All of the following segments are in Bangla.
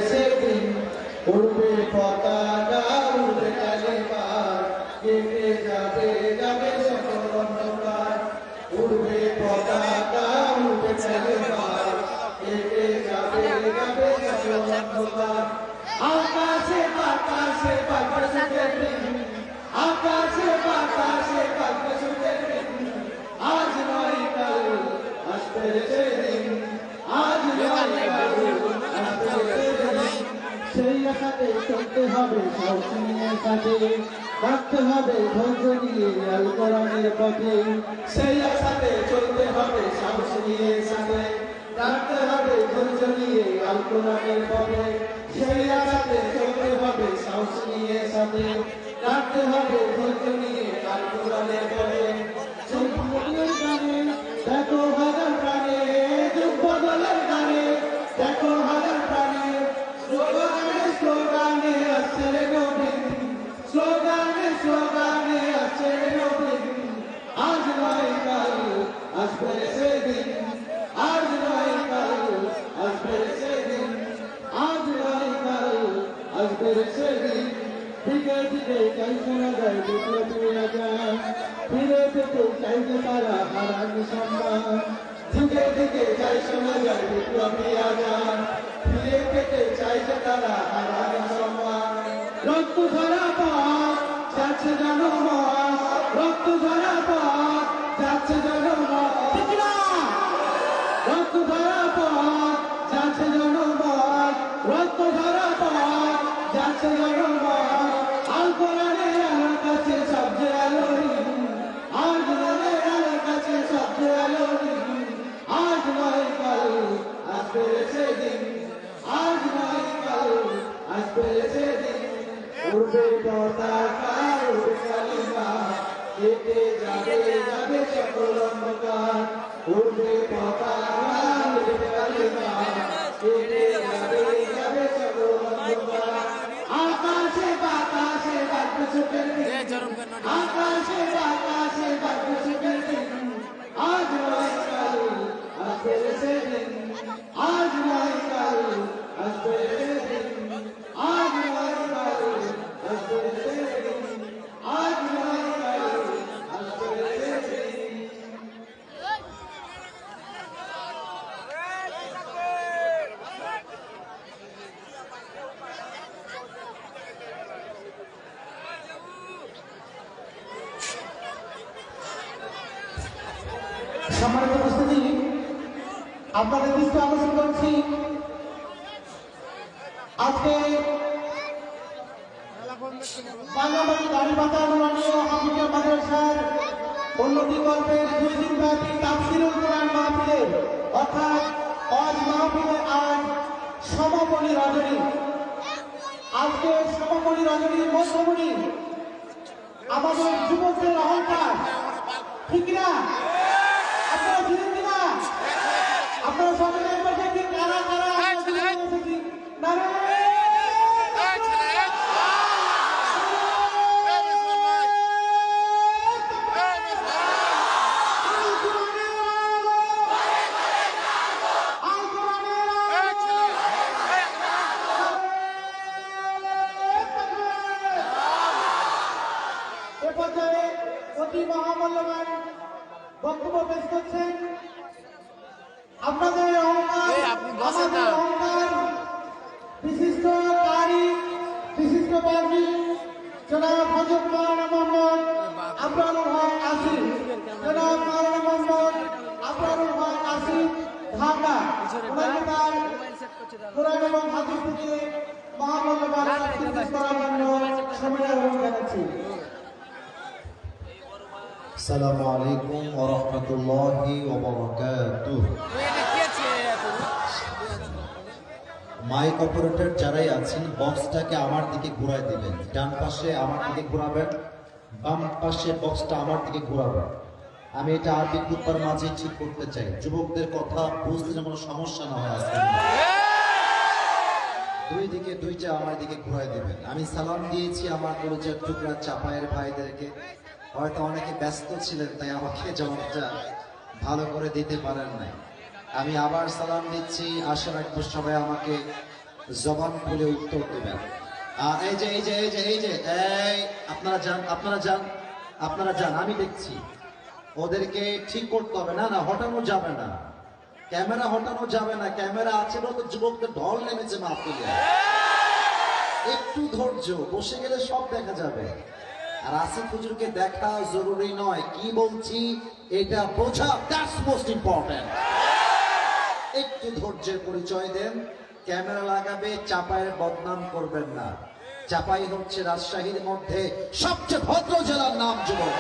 সেদিন উড়বে পতাকা উড়বে কালেমার কেটে যাবে যাবে সকল অন্ধকার উড়বে পতাকা উড়বে কালেমার কেটে যাবে যাবে সকল অন্ধকার আকাশে বাতাসে বাতাসে দিন আকাশে বাতাসে বাতাসে দিন আজ নয় কাল আসবে সেদিন আজ নয় কাল আসবে সেই আশাতে চলতে হবে সাহস নিয়ে কাজে রাখতে হবে ধৈর্য নিয়ে আল কোরআনের পথে সেই আশাতে চলতে হবে সাহস নিয়ে সাথে রাখতে হবে ধৈর্য নিয়ে আল কোরআনের পথে সেই আশাতে চলতে হবে সাহস নিয়ে সাথে রাখতে হবে ধৈর্য নিয়ে আল কোরআনের পথে যুগ বদলের গানে দেখো হাজার প্রাণে যুগ বদলের গানে দেখো হাজার প্রাণে স্লোগানে স্লোগানে আসছে নবীন স্লোগানে স্লোগানে আসছে নবীন আজ নয় কাল আসবে সেদিন আজ নয় কাল আসবে সেদিন আজ নয় কাল আসবে সেদিন দিকে দিকে চাই শোনা যায় বিপ্লবী আজান ফিরে পেতে চাইছে তারা হারানি সম্মান দিকে দিকে চাই শোনা যায় বিপ্লবী আজান ফিরে পেতে চাইছে তারা হারানি সম্মান রক্ত ঝরা পথ যাচ্ছে জনমত রক্ত ঝরা পথ যাচ্ছে জনমত ঠিক না রক্ত ঝরা পথ যাচ্ছে জনমত রক্ত ঝরা পথ যাচ্ছে জনমত আল কোরআনের আলোর কাছে সবচেয়ে আলোহীন আল কোরআনের আলোর কাছে সবচেয়ে আলোহীন আজ নয় কাল আসবে সেদিন আজ নয় কাল আসবে সেদিন উড়বে পতাকা উড়বে কালিমা কেটে যাবে যাবে সকল অন্ধকার উড়বে পতাকা উড়বে কালিমা কেটে যাবে যাবে সকল অন্ধকার আকাশে বাতাসে বাজবে সুখের দিন আকাশে বাতাসে বাজবে সুখের দিন আজ নয় কাল আসবে সেদিন আজ নয় কাল আসবে সেদিন আজ নয় কাল আসবে সেদিন আজ নয় কাল আসবে সেদিন সম্মানিত উপস্থিতি আপনাদের দৃষ্টি আকর্ষণ করছি আজকে বাংলাবাড়ি দাঁড়িপাতা নুরানীয় হাফিজিয়া মাদ্রাসার উন্নতি কল্পের 2 দিনব্যাপী তাফসীরুল কোরআন মাহফিলের অর্থাৎ আজ মাহফিলের আজ সমাপনী রজনী আজকে সমাপনী রজনীর মধ্যমণি আমাদের যুবকদের অহংকার ঠিক না আপনারা ছিলেন কিনা আপনারা সকলে একবার দেখি কারা কারা অতি মহামূল্যবান বক্তব্য পেশ করছেন আপনাদের অহংকার আমাদের অহংকার বিশিষ্ট কারি বিশিষ্ট বাঙি জনাব হযরত মাওলানা মোহাম্মদ আবরারুল হক আসিফ জনাব মাওলানা মোহাম্মদ আবরারুল হক আসিফ ঢাকা ওনার কোরআন এবং হাদিস থেকে মহামূল্যবান বক্তব্য পেশ করার জন্য সবাইকে অনুরোধ জানাচ্ছি। আসসালামু আলাইকুম ওয়া রাহমাতুল্লাহি ওয়া বারাকাতুহু। মাইক অপারেটর যারাই আছেন বক্সটাকে আমার দিকে ঘোরায় দিবেন, ডান পাশে আমার দিকে ঘোরাবেন, বাম পাশে বক্সটা আমার দিকে ঘোরাবেন। আমি এটা আরবি খুতবার মাঝে ঠিক করতে চাই, যুবকদের কথা বুঝতে যেন কোনো সমস্যা না হয়। আজকে দুই দিকে দুইটা আমার দিকে ঘোরায় দিবেন। আমি সালাম দিয়েছি আমার কলেজের টুকরা চাপায়ের ভাইদেরকে, হয়তো অনেকে ব্যস্ত ছিলেন তাই আমাকে জবাবটা ভালো করে দিতে পারেন নাই। আমি আবার সালাম দিচ্ছি, আশা রাখবো সবাই আমাকে জবান খুলে উত্তর দেবেন। আর এই যে এই যে এই যে এই যে এই আপনারা যান আপনারা যান আপনারা যান, আমি দেখছি। ওদেরকে ঠিক করতে হবে। না না, হটানো যাবে না, ক্যামেরা হটানো যাবে না। ক্যামেরা আছে বলে তো যুবকদের ঢল নেমেছে মাহফিলে। একটু ধৈর্য, বসে গেলে সব দেখা যাবে। আর আসিফ হুজুরকে দেখা জরুরি নয়, কি বলছি এটা বোঝা, দ্যাটস মোস্ট ইম্পর্টেন্ট। একটু ধৈর্যের পরিচয় দেন। ক্যামেরা লাগাবে, চাপায়ের বদনাম করবেন না। চাপাই হচ্ছে রাজশাহীর মধ্যে সবচেয়ে ভদ্র জেলার নাম যুবক।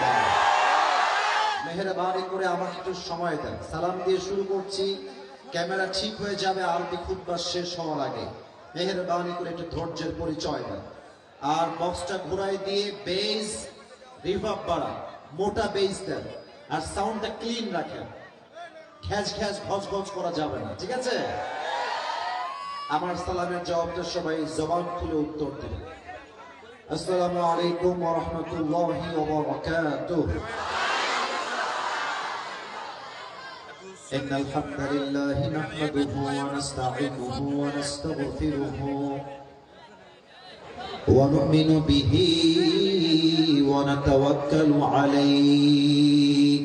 মেহেরবানি করে আমাকে একটু সময় দেন। সালাম দিয়ে শুরু করছি, ক্যামেরা ঠিক হয়ে যাবে আরবি খুতবা শেষ হওয়ার আগে। মেহেরবানি করে একটু ধৈর্যের পরিচয় দেন। আর বক্সটা ঘুরাই দিয়ে বেস রিভার্ব বাড়ান, মোটা বেস দেন, আর সাউন্ডটা ক্লিন রাখেন। ঘ্যাজ ঘ্যাজ ঘজ ঘজ করা যাবে না, ঠিক আছে? আমার সালামের জবাবটা সবাই জবান খুলে উত্তর দিবেন। আসসালামু আলাইকুম ওয়া রাহমাতুল্লাহি ওয়া বারাকাতুহু। إن الحمد لله نحمده ونستعينه ونستغفره ونؤمن به ونتوكل عليه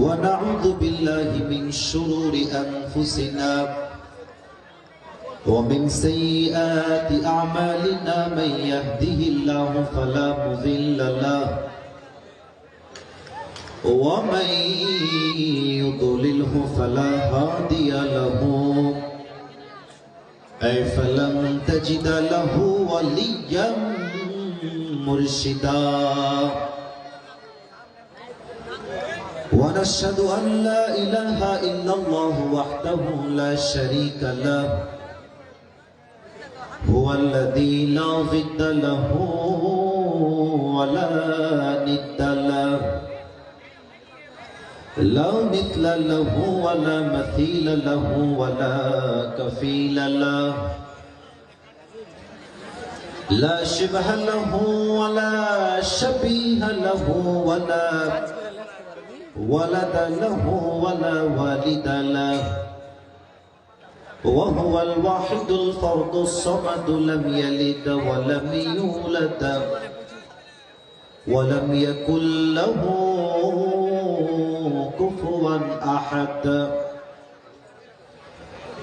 ونعوذ بالله من شرور أنفسنا ومن سيئات أعمالنا من يهده الله فلا مضل له ومن يضلله فلا هادي له أي فلن تجد له وليا مرشدا ونشهد أن لا إله إلا الله وحده لا شريك له هو الذي لا ضد له ولا ند له لا مثل له ولا مثيل له ولا كفيل له لا شبه له ولا شبيه له ولا ولد له ولا والد له وهو الواحد الفرد الصمد لم يلد ولم يولد ولم يكن له كفوا أحد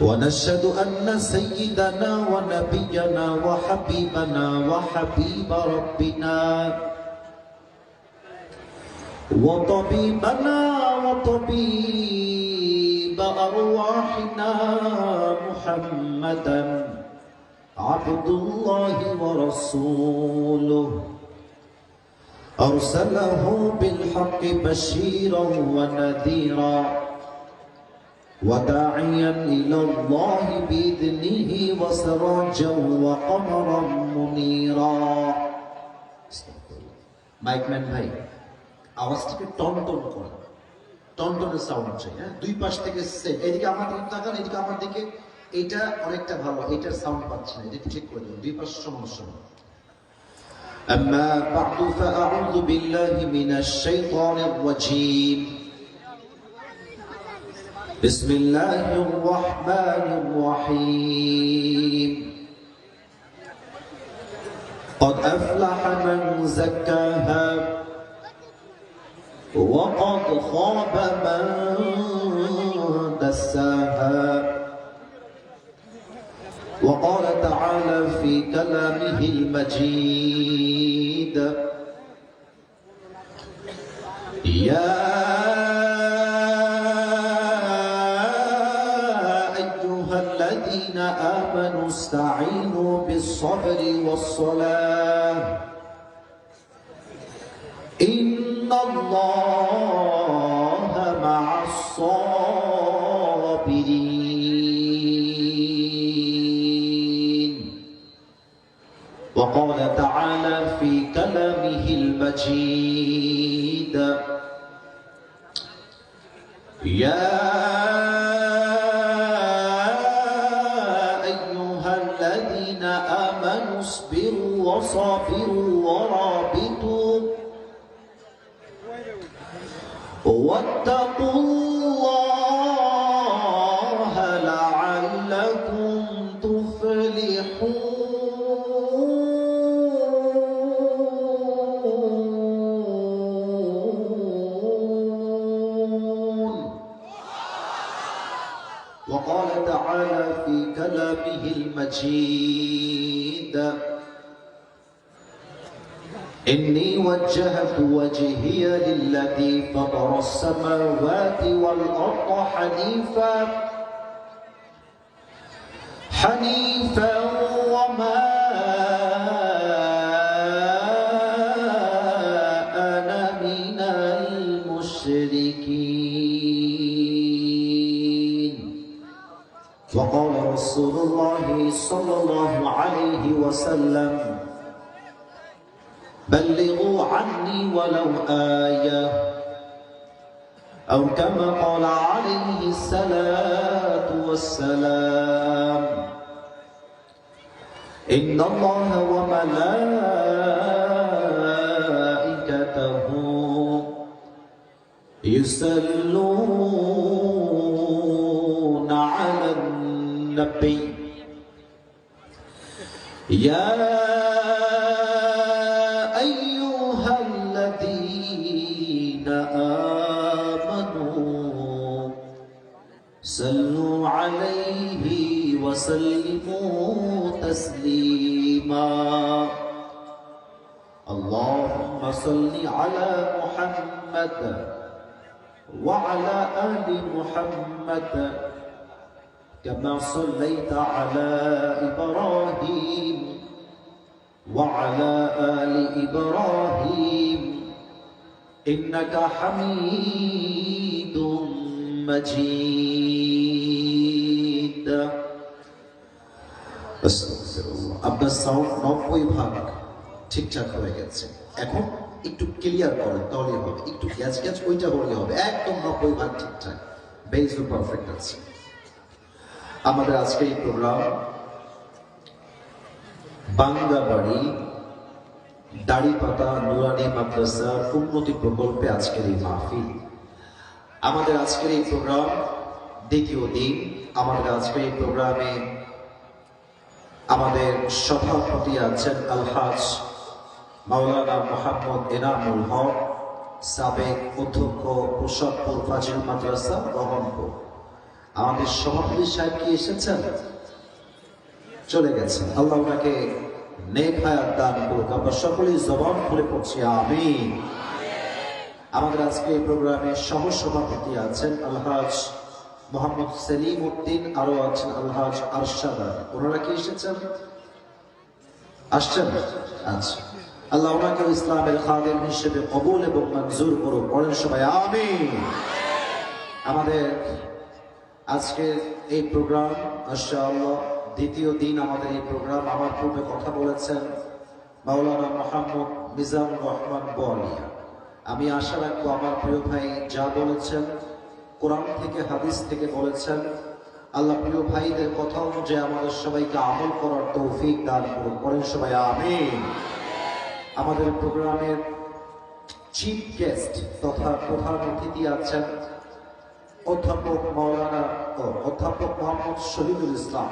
ونشهد أن سيدنا ونبينا وحبيبنا وحبيب ربنا وطبيبنا وطبيب أرواحنا محمدا عبد الله ورسوله أرسله بالحق بشيرا ونذيرا وداعيا إلى الله بإذنه وسراجا وقمرا منيرا মাইকম্যান ভাই, আওয়াজটাকে টনটন করেন, টনটনের সাউন্ড চাই। হ্যাঁ, দুই পাশ থেকে সেম। এদিকে আমার দিকে তাকান, এদিকে আমার দিকে। এটা অনেকটা ভালো, এটার সাউন্ড পাচ্ছি না, এটা ঠিক করে দেবেন। দুই পাশ সমান সমান। أما بعد فأعوذ بالله من الشيطان الرجيم بسم الله الرحمن الرحيم قد أفلح من زكاها وقد خاب من دساها وقال تعالى في كلامه المجيد يا أيها الذين آمنوا استعينوا بالصبر والصلاة إن الله مع الصابرين وقال تعالى في كلامه المجيد يا أيها الذين آمنوا اصبروا وصابروا ورابطوا واتقوا الله لعلكم في كلامه المجيد إني وجهت وجهي للذي فطر السماوات والأرض حنيفا وما أنا من المشركين وقال رسول الله صلى الله عليه وسلم بلغوا عني ولو آية أو كما قال عليه الصلاة والسلام إن الله وملائكته يصلون على النبي يا أيها الذين آمنوا صلوا عليه وسلموا تسليما اللهم صل على محمد وعلى آل محمد كما صليت على إبراهيم وعلى آل إبراهيم إنك حميد مجيد আপনার সাউন্ড 90% ঠিকঠাক হয়ে গেছে এখন একটু ক্লিয়ার করেন তাহলে হবে একটু গ্যাস গ্যাস ওইটা বললে হবে একদম 90% ঠিকঠাক বেসও পারফেক্ট আছে আমাদের আজকে এই প্রোগ্রাম বাংলাবাড়ি দাড়িপাতা নুরানি মাদ্রাসার উন্নতি প্রকল্পে আজকের এই মাহফিল আমাদের আজকের এই প্রোগ্রাম দ্বিতীয় দিন আমাদের আজকের এই প্রোগ্রামে আমাদের সভাপতি আছেন আলহাজ মাওলানা মোহাম্মদ এনামুল হক সাবেক অধ্যক্ষ মুসাফপুর ফাজিল মাদ্রাসা রহনপুর আমাদের সভাপতি সাহেব কি এসেছেন চলে গেছেন আল্লাহ ওনাকে নেক হায়াত দান করুক আমরা সকলেই জবান খুলে পড়ছি আমিন আমাদের আজকে এই প্রোগ্রামে সহ সভাপতি আছেন আলহাজ মোহাম্মদ সেলিম উদ্দিন আরো আছেন আলহাজ আরশাদ ওনারা কি এসেছেন আসছেন আচ্ছা আল্লাহ ওনাকে ইসলামের খাদেম হিসেবে কবুল এবং মঞ্জুর করুন বলেন সবাই আমিন আমাদের আজকের এই প্রোগ্রাম মাশাআল্লাহ দ্বিতীয় দিন আমাদের এই প্রোগ্রাম আমার পূর্বে কথা বলেছেন মাওলানা মোহাম্মদ মিজানুর রহমান বলিয়া আমি আশা রাখবো আমার প্রিয় ভাই যা বলেছেন কোরআন থেকে হাদিস থেকে বলেছেন আল্লাহ প্রিয় ভাইদের কথা অনুযায়ী আমাদের সবাইকে আমল করার তৌফিক দান করুন বলেন সবাই আমিন আমাদের প্রোগ্রামের চিফ গেস্ট তথা প্রধান অতিথি আছেন অধ্যাপক মোহাম্মদ শহীদুল ইসলাম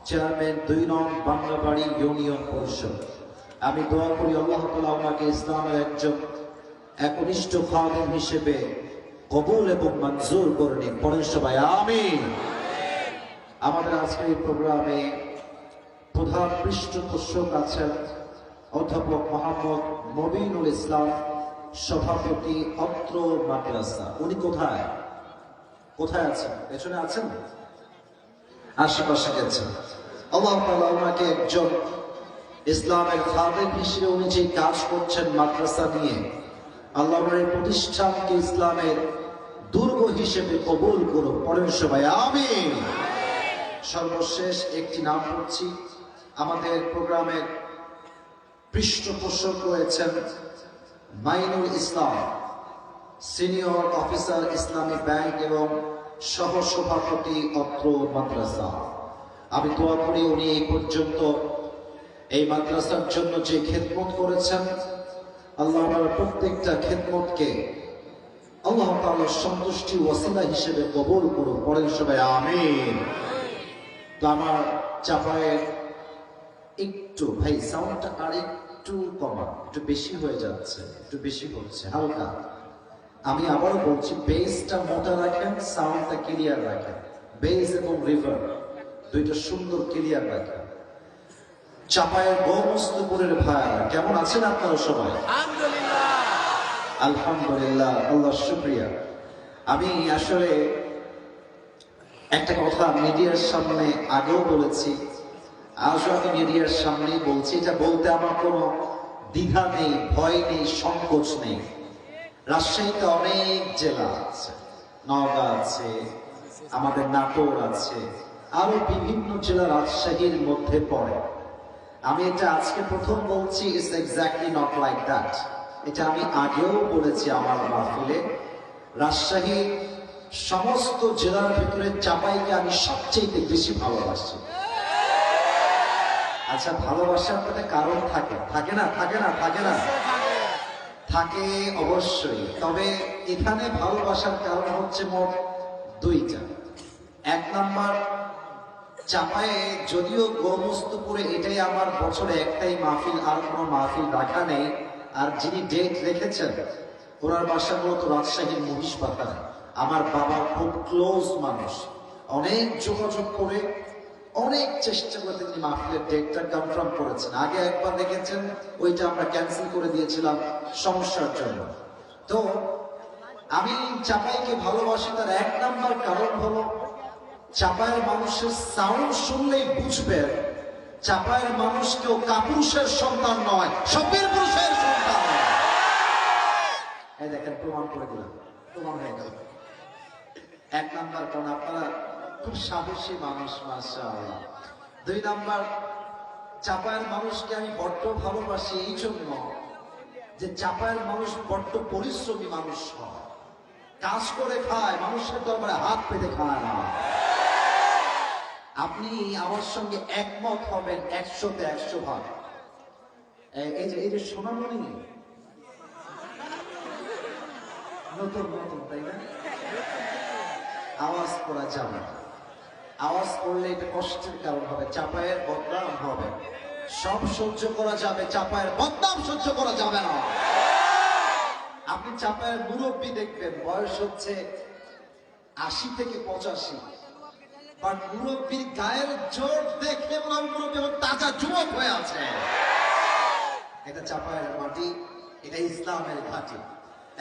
চেয়ারম্যান 2 নং বাংলাবাড়ি ইউনিয়ন পরিষদ আমি দোয়া করি আল্লাহ তাআলা ওনাকে ইসলামের একজন একনিষ্ঠ খাদেম হিসেবে কবুল এবং মঞ্জুর করে নিন পড়েন সবাই আমিন আমাদের আজকের এই প্রোগ্রামে প্রধান পৃষ্ঠপোষক আছেন অধ্যাপক মোহাম্মদ মবিনুল ইসলাম সভাপতি অত্র মাদ্রাসা উনি কোথায় কোথায় আছেন পেছনে আছেন আশেপাশে গেছেন আল্লাহ তাআলা ওনাকে একজন ইসলামের খাদেম হিসেবে উনি যে কাজ করছেন মাদ্রাসা নিয়ে আল্লাহর এই প্রতিষ্ঠানকে ইসলামের দুর্গ হিসেবে কবুল করুন পড়েন সবাই আমিন সর্বশেষ একটি নাম বলছি আমাদের প্রোগ্রামের পৃষ্ঠপোষক রয়েছেন মাইনুল ইসলাম সিনিয়র অফিসার ইসলামী ব্যাংক এবং সহ সভাপতি অত্র মাদ্রাসা আমি দোয়া করি উনি এই পর্যন্ত এই মাদ্রাসার জন্য যে খেদমত করেছেন আল্লাহ আমার প্রত্যেকটা খেদমতকে আল্লাহ তাআলার সন্তুষ্টি ওয়াসিলা হিসেবে কবুল করুন পড়েন সবাই আমিন তো আমার চাপায়ের একটু ভাই সাউন্ডটা আর একটু কমা একটু বেশি হয়ে যাচ্ছে একটু বেশি হচ্ছে হালকা আমি আবারও বলছি বেসটা মোটা রাখেন সাউন্ডটা ক্লিয়ার রাখেন বেস এবং রিভার দুইটা সুন্দর ক্লিয়ার রাখা। চাপায়ের গোমস্তপুরের ভাইরা কেমন আছেন আপনারা সবাই? আলহামদুলিল্লাহ, আল্লাহ শুকরিয়া। আমি আসলে একটা কথা মিডিয়ার সামনে আগেও বলেছি, আজও আমি মিডিয়ার সামনেই বলছি, এটা বলতে আমার কোনো দ্বিধা নেই, ভয় নেই, সংকোচ নেই। রাজশাহীতে অনেক জেলা আছে, নওগাঁ আছে, আমাদের নাটোর আছে, আরো বিভিন্ন জেলা রাজশাহীর মধ্যে পড়ে। আমি এটা আজকে প্রথম বলছি, it's exactly not like that. এটা আমি আগেও বলেছি আমার মাহফিলে। রাজশাহীর সমস্ত জেলার ভিতরে চাপাইকে আমি সবচেয়ে বেশি ভালোবাসি। আচ্ছা, ভালোবাসার একটা কারণ থাকে, থাকে না? থাকে না? থাকে না? থাকে অবশ্যই। তবে এখানে ভালোবাসার কারণ হচ্ছে মোট দুইটা। এক নাম্বার, চাপায়ে যদিও গোমস্তপুরে এটাই আমার বছরে একটাই মাহফিল, আর কোনো মাহফিল রাখা নেই। আর যিনি ডেট রেখেছেন ওনার বাসা মূলত রাজশাহীর মহিষবাজারে। আমার বাবার খুব ক্লোজ মানুষ, অনেক যোগাযোগ করে অনেক চেষ্টা করে তিনি মাহফিলের ডেটটা কনফার্ম করেছেন। আগে একবার দেখেছেন, ওইটা আমরা ক্যান্সেল করে দিয়েছিলাম সমস্যার জন্য। তো আমি চাপাইকে ভালোবাসি, তার এক নাম্বার কারণ হলো চাপায়ের মানুষের সাউন্ড শুনলেই বুঝবেন চাপায়ের মানুষ কেউ কাপুরুষের সন্তান নয়, সবীর পুরুষের সন্তান। এই দেখেন, প্রমাণ করে দিলাম, প্রমাণ হয়ে গেল। এক নাম্বার কারণ আপনারা খুব সাহসী মানুষ, মাশাআল্লাহ। দুই নাম্বার, চাপায়ের মানুষকে আমি বড্ড ভালোবাসি এই জন্য যে চাপায়ের মানুষ বড্ড পরিশ্রমী মানুষ হয়, কাজ করে খায়, মানুষের দরবারে হাত পেতে খায় না। আপনি আমার সঙ্গে একমত হবেন 100-তে 100 ভাগ। এই যে সোনামণি নতুন নতুন, তাই না? আওয়াজ করা যাবে না, আওয়াজ করলে এটা কষ্টের কারণ হবে, চাপায়ের বদনাম হবে। সব সহ্য করা যাবে, চাপায়ের বদনাম সহ্য করা যাবে না। আপনি চাপায়ের মুরব্বী দেখবেন বয়স হচ্ছে 80 থেকে 85, বাট মুরব্বীর গায়ের জোর দেখলে মুরব্বী তাজা যুবক হয়ে আছে। এটা চাপায়ের মাটি, এটা ইসলামের ঘাঁটি।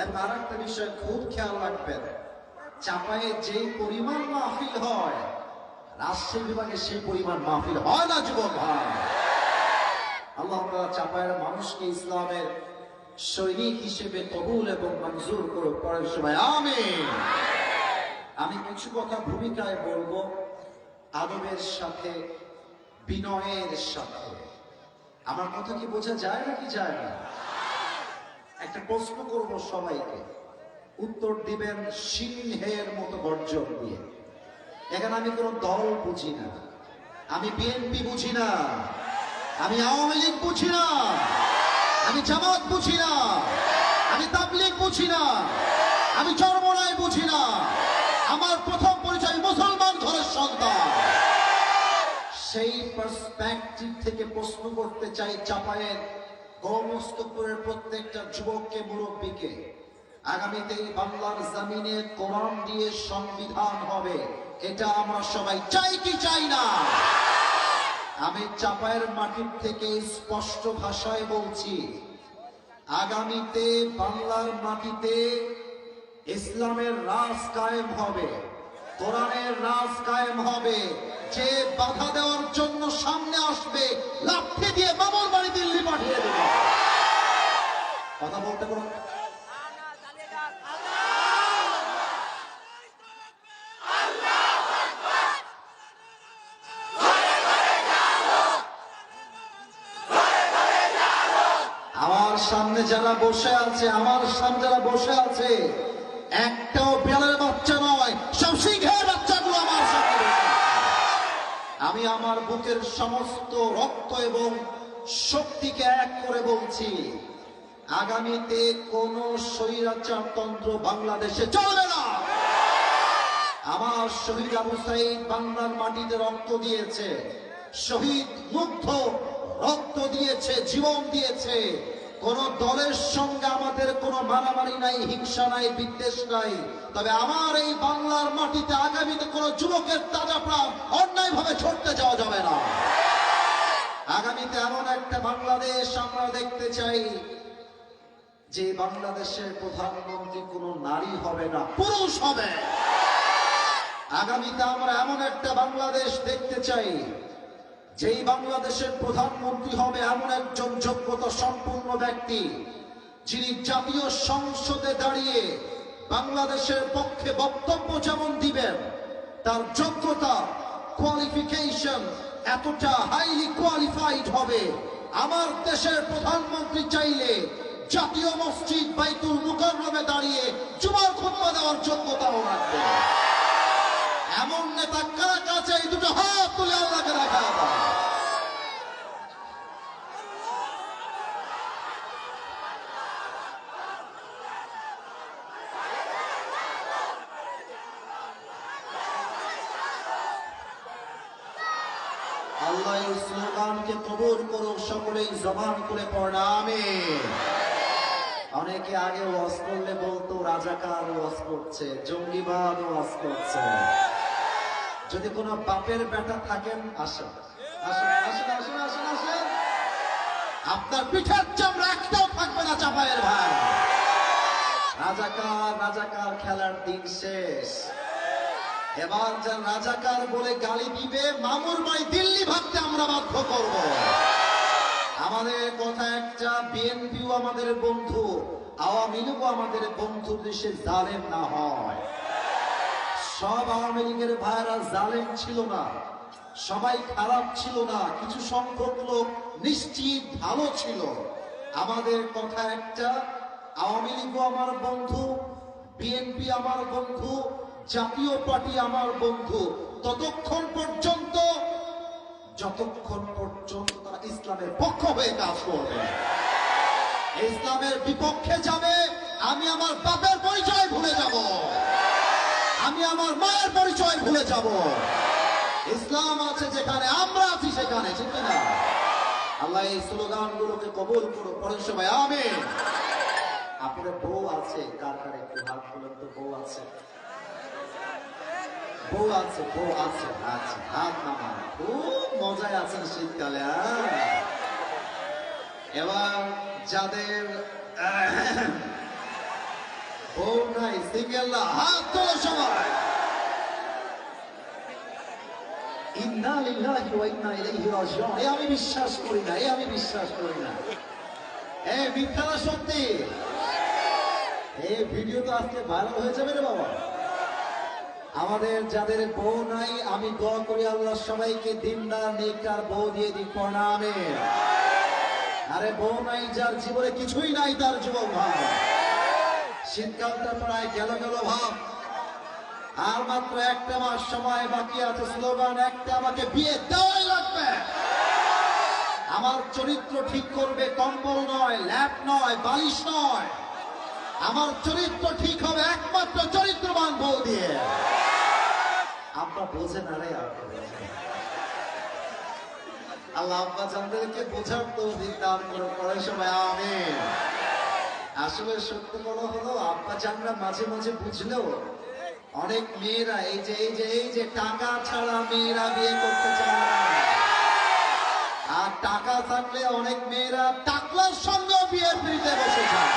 এবং আর একটা বিষয় খুব খেয়াল রাখবেন, চাপায়ে যেই পরিমাণ মাহফিল হয়, রাজশাহী বিভাগে সেই পরিমাণ মাহফিল হয় না যুবক ভাই। আল্লাহ তাআলা চাপায়ের মানুষকে ইসলামের সৈনিক হিসেবে কবুল এবং মঞ্জুর করুক, পরের সময় আমিন। আমি কিছু কথা ভূমিকায় বলবো, আদবের সাথে, বিনয়ের সাথে। আমার কথা কি বোঝা যায় নাকি যায় না? একটা প্রশ্ন করব সবাইকে, উত্তর দিবেন সিংহের মতো গর্জন দিয়ে। এখানে আমি কোনো দল বুঝি না, আমি বিএনপি বুঝি না, আমি আওয়ামী লীগ বুঝি না, আমি জামাত বুঝি না, আমি তাবলীগ বুঝি না, আমি চরমোনাই বুঝি না। আমার প্রথম পরিচয় মুসলমান ঘরের সন্তান। সেই পার্সপেক্টিভ থেকে প্রশ্ন করতে চাই চাপায়ের গোমস্তপুরের প্রত্যেকটা যুবককে, মুরব্বীকে। আগামীতে বাংলার জমিনে কোরআন দিয়ে সংবিধান হবে, এটা আমরা সবাই চাই কি চাই না? আমি চাপায়ের মাটির থেকে স্পষ্ট ভাষায় বলছি, আগামীতে বাংলার মাটিতে ইসলামের রাজ কায়েম হবে, কোরআনের রাজ কায়েম হবে। যে বাধা দেওয়ার জন্য সামনে আসবে, লাঠি দিয়ে মামার বাড়ি দিল্লি পাঠিয়ে দেবে। কথা বলতে কোনো আমার সামনে যারা বসে আছে, আমার সামনে যারা বসে আছে, একটাও বিড়ালের বাচ্চা নয়, সব সিংহের বাচ্চাগুলো আমার সামনে বসে আছে। আমি আমার বুকের সমস্ত রক্ত এবং শক্তিকে এক করে বলছি, আগামীতে কোন স্বৈরাচারতন্ত্র বাংলাদেশে চলবে না। আমার শহীদ আবু সাঈদ বাংলার মাটিতে রক্ত দিয়েছে, শহীদ মুগ্ধ রক্ত দিয়েছে, জীবন দিয়েছে। কোন দলের সঙ্গে আমাদের কোনো মারামারি নাই, হিংসা নাই, বিদ্বেষ নাই। তবে আমার এই বাংলার মাটিতে আগামীতে কোন যুবকের তাজা প্রাণ অন্যায়ভাবে ছড়তে যাওয়া যাবে না। আগামীতে এমন একটা বাংলাদেশ আমরা দেখতে চাই যে বাংলাদেশের প্রধানমন্ত্রী কোনো নারী হবে না, পুরুষ হবে। আগামীতে আমরা এমন একটা বাংলাদেশ দেখতে চাই যেই বাংলাদেশের প্রধানমন্ত্রী হবে এমন একজন যোগ্যতা সম্পন্ন ব্যক্তি, যিনি জাতীয় সংসদে দাঁড়িয়ে বাংলাদেশের পক্ষে বক্তব্য যেমন দিবেন, তার যোগ্যতা কোয়ালিফিকেশন এতটা হাইলি কোয়ালিফাইড হবে। আমার দেশের প্রধানমন্ত্রী চাইলে জাতীয় মসজিদ বাইতুল মুকাররমে দাঁড়িয়ে জুমার খুতবা দেওয়ার যোগ্যতাও রাখবে। এমন নেতা কারা কাছে এই দুটো হাত তুলে আল্লাহকে দেখা দাও। আল্লাহ এই স্লোগানকে কবুল করুক, সকলেই জবান করে পড়া আমিন। অনেকে আগে ওয়াজ করলে বলতো রাজাকার ওয়াজ করছে, জঙ্গিবাদ ওয়াজ করছে। যদি কোনো বাপের বেটা থাকেন আসেন, আসেন, আসেন, আসেন, আসেন, আসেন। আপনার পিঠের চামড়া একটাও থাকবে না চাপায়ের ভাই। রাজাকার রাজাকার খেলার দিন শেষ। এবার যা রাজাকার বলে গালি দিবে মামুর বাড়ি দিল্লি ভাবতে আমরা বাধ্য করব। আমাদের কথা একটা, বিএনপিও আমাদের বন্ধু, আওয়ামী লীগও আমাদের বন্ধু, দেশে জালেম না হয়। সব আওয়ামী লীগের ভাইরা জালেম ছিল না, সবাই খারাপ ছিল না, কিছু সংখ্যক লোক নিশ্চিত ভালো ছিল। আমাদের কথা একটা, আওয়ামী লীগও আমার বন্ধু, বিএনপি আমার বন্ধু, জাতীয় পার্টি আমার বন্ধু, যতক্ষণ পর্যন্ত তারা ইসলামের পক্ষ হয়ে কাজ করবে। ইসলামের বিপক্ষে যাবে, আমি আমার বাপের পরিচয় ভুলে যাব, আমি আমার মায়ের পরিচয় ভুলে যাব। ইসলাম আছে যেখানে, আমরা আছি সেখানে, ঠিক না? আল্লাহ এই স্লোগানগুলোকে কবুল করুন, পড়েন সবাই আমিন। আপনাদের বউ আছে, কার কার একটু হাত বলেন তো, বউ আছে? বউ আছে, বউ আছে, আচ্ছা হাত নামা। খুব মজায় আছেন শীতকালে। এবার যাদের বউ নাই, সিঙ্গেল না, হাত তোলো সবাই। ইন্না লিল্লাহি ওয়া ইন্না ইলাইহি রাজিউন। আমি বিশ্বাস করি না, আমি বিশ্বাস করি না। মিথ্যা না সত্যি? এই ভিডিও তো আজকে ভাইরাল হয়ে যাবে রে বাবা। আমাদের যাদের বউ নাই, আমি দোয়া করি আল্লাহ সবাইকে দিনদার নেককার বউ দিয়ে দিক, পড়া আমিন। আরে বউ নাই যার জীবনে কিছুই নাই তার যুবক ভাব। শীতকালটা প্রায় গেল গেল ভাব, আর মাত্র একটা মাস সময় বাকি আছে। স্লোগান একটা, আমাকে বিয়ে দেওয়াই লাগবে। আমার চরিত্র ঠিক করবে কম্বল নয়, ল্যাপ নয়, বালিশ নয়। আমার চরিত্র ঠিক হবে একমাত্র চরিত্রবান বউ দিয়ে। আব্বা বোঝেন, আরে আল্লাহ আব্বা জানদেরকে বোঝার তো দান করে, পড়ে সবাই আমিন। আসলে সত্য কথা হলো, আব্বা জানরা মাঝে মাঝে বুঝলেও অনেক মেয়েরা এই যে টাকা ছাড়া মেয়েরা বিয়ে করতে চায় না। আর টাকা থাকলে অনেক মেয়েরা টাকলার সঙ্গে বিয়ে ফিরতে বসে যায়।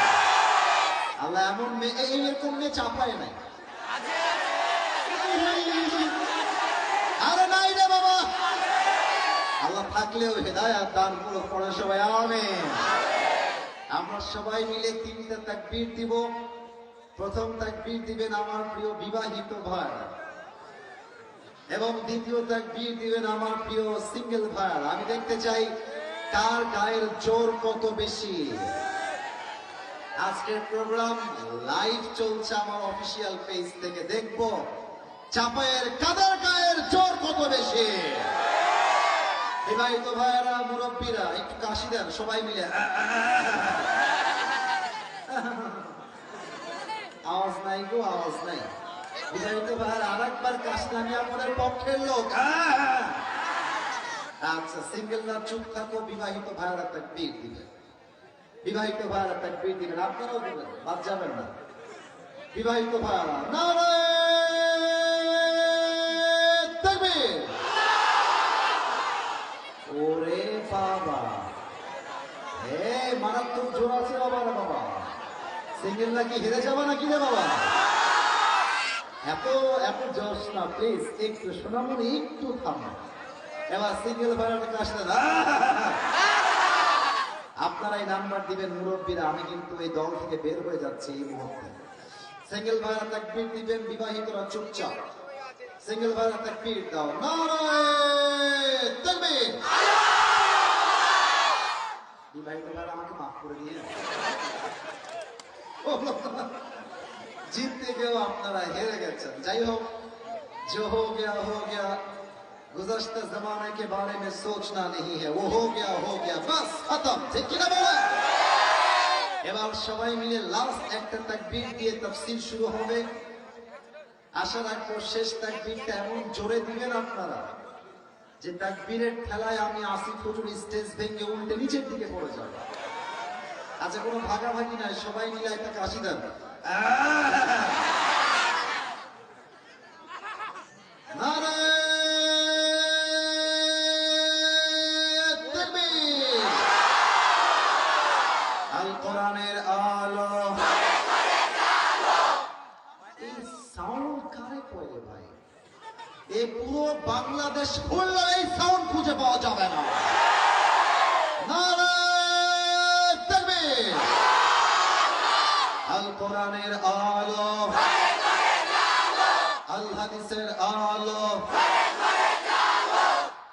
আল্লাহ এমন মেয়ে, এইরকম মেয়ে চাপায় নাই। আরে নাই রে বাবা, আল্লাহ থাকলেও হেদায়াত দান করো, পড়ে সবাই আমিন। আমরা সবাই মিলে তিনটা তাকবীর দিব। প্রথম তাকবীর দিবেন আমার প্রিয় বিবাহিত ভাই, এবং দ্বিতীয় তাকবীর দিবেন আমার প্রিয় সিঙ্গেল ভাই। আমি দেখতে চাই কার গায়ের জোর কত বেশি। আজকের প্রোগ্রাম লাইভ চলছে আমার অফিসিয়াল পেজ থেকে, দেখবো চাপায়ের কাদের গায়ের জোর কত বেশি। বিবাহিত ভাইয়েরা, মুরব্বীরা একটু কাশি দেন সবাই মিলে। আওয়াজ নাই গো, আওয়াজ নাই। বিবাহিত ভাইয়েরা আরেকবার কাশি, আমি আপনাদের পক্ষের লোক। আচ্ছা, সিঙ্গেলরা চুপ থাকো, বিবাহিত ভাইয়েরা তাকবীর দিবে। বিবাহিত ভাইয়ারা তাকবীর দিবেন, আপনারাও দিবেন, বাদ যাবেন না। বিবাহিত ভাইয়ারা নারায়ে তাকবীর। ওরে বাবা, মারাত্মক জোর আছে বাবা রে বাবা। সিঙ্গেল নাকি হেরে যাবা নাকি রে বাবা? এত এত জোশ না, প্লিজ একটু সোনামণি একটু থামো। এবার সিঙ্গেল ভাইয়ার কাছে আপনারাই নাম্বার দিবেন মুরব্বীরা, আমি কিন্তু এই দল থেকে বের হয়ে যাচ্ছি এই মুহূর্তে। সিঙ্গেল ভাইয়ারা তাকবীর দিবেন, বিবাহিতরা চুপচাপ। সিঙ্গেল ভাইয়ারা তাকবীর দাও, নারায়ে তাকবীর। বিবাহিত ভাইয়ারা আমাকে মাফ করে দিয়ে জিততে গিয়েও আপনারা হেরে গেছেন। যাই হোক, जो हो गया, गुज़श्ता ज़माने के बारे में सोचना नहीं है, वो हो गया, बस खत्म। ठीक है ना बोला? এবার সবাই মিলে লাস্ট একটা তাকবীর দিয়ে তাফসীর শুরু হবে। আশা রাখবো শেষ তাকবীরটা এমন জোরে দিবেন আপনারা যে তাকবীরের ঠেলায় আমি আসিফ হুজুর স্টেজ ভেঙে উল্টে নিচের দিকে পড়ে যাব। আচ্ছা, কোনো ভাগাভাগি নাই, সবাই মিলে একটা কাশি দেন। আল কোরআনের আলো। এই সাউন্ড কারে পড়ে ভাই? এই পুরো বাংলাদেশ খুললে এই সাউন্ড খুঁজে পাওয়া যাবে না। নারায়ে তাকবীর। আল কোরআনের আলো, আল হাদিসের আলো।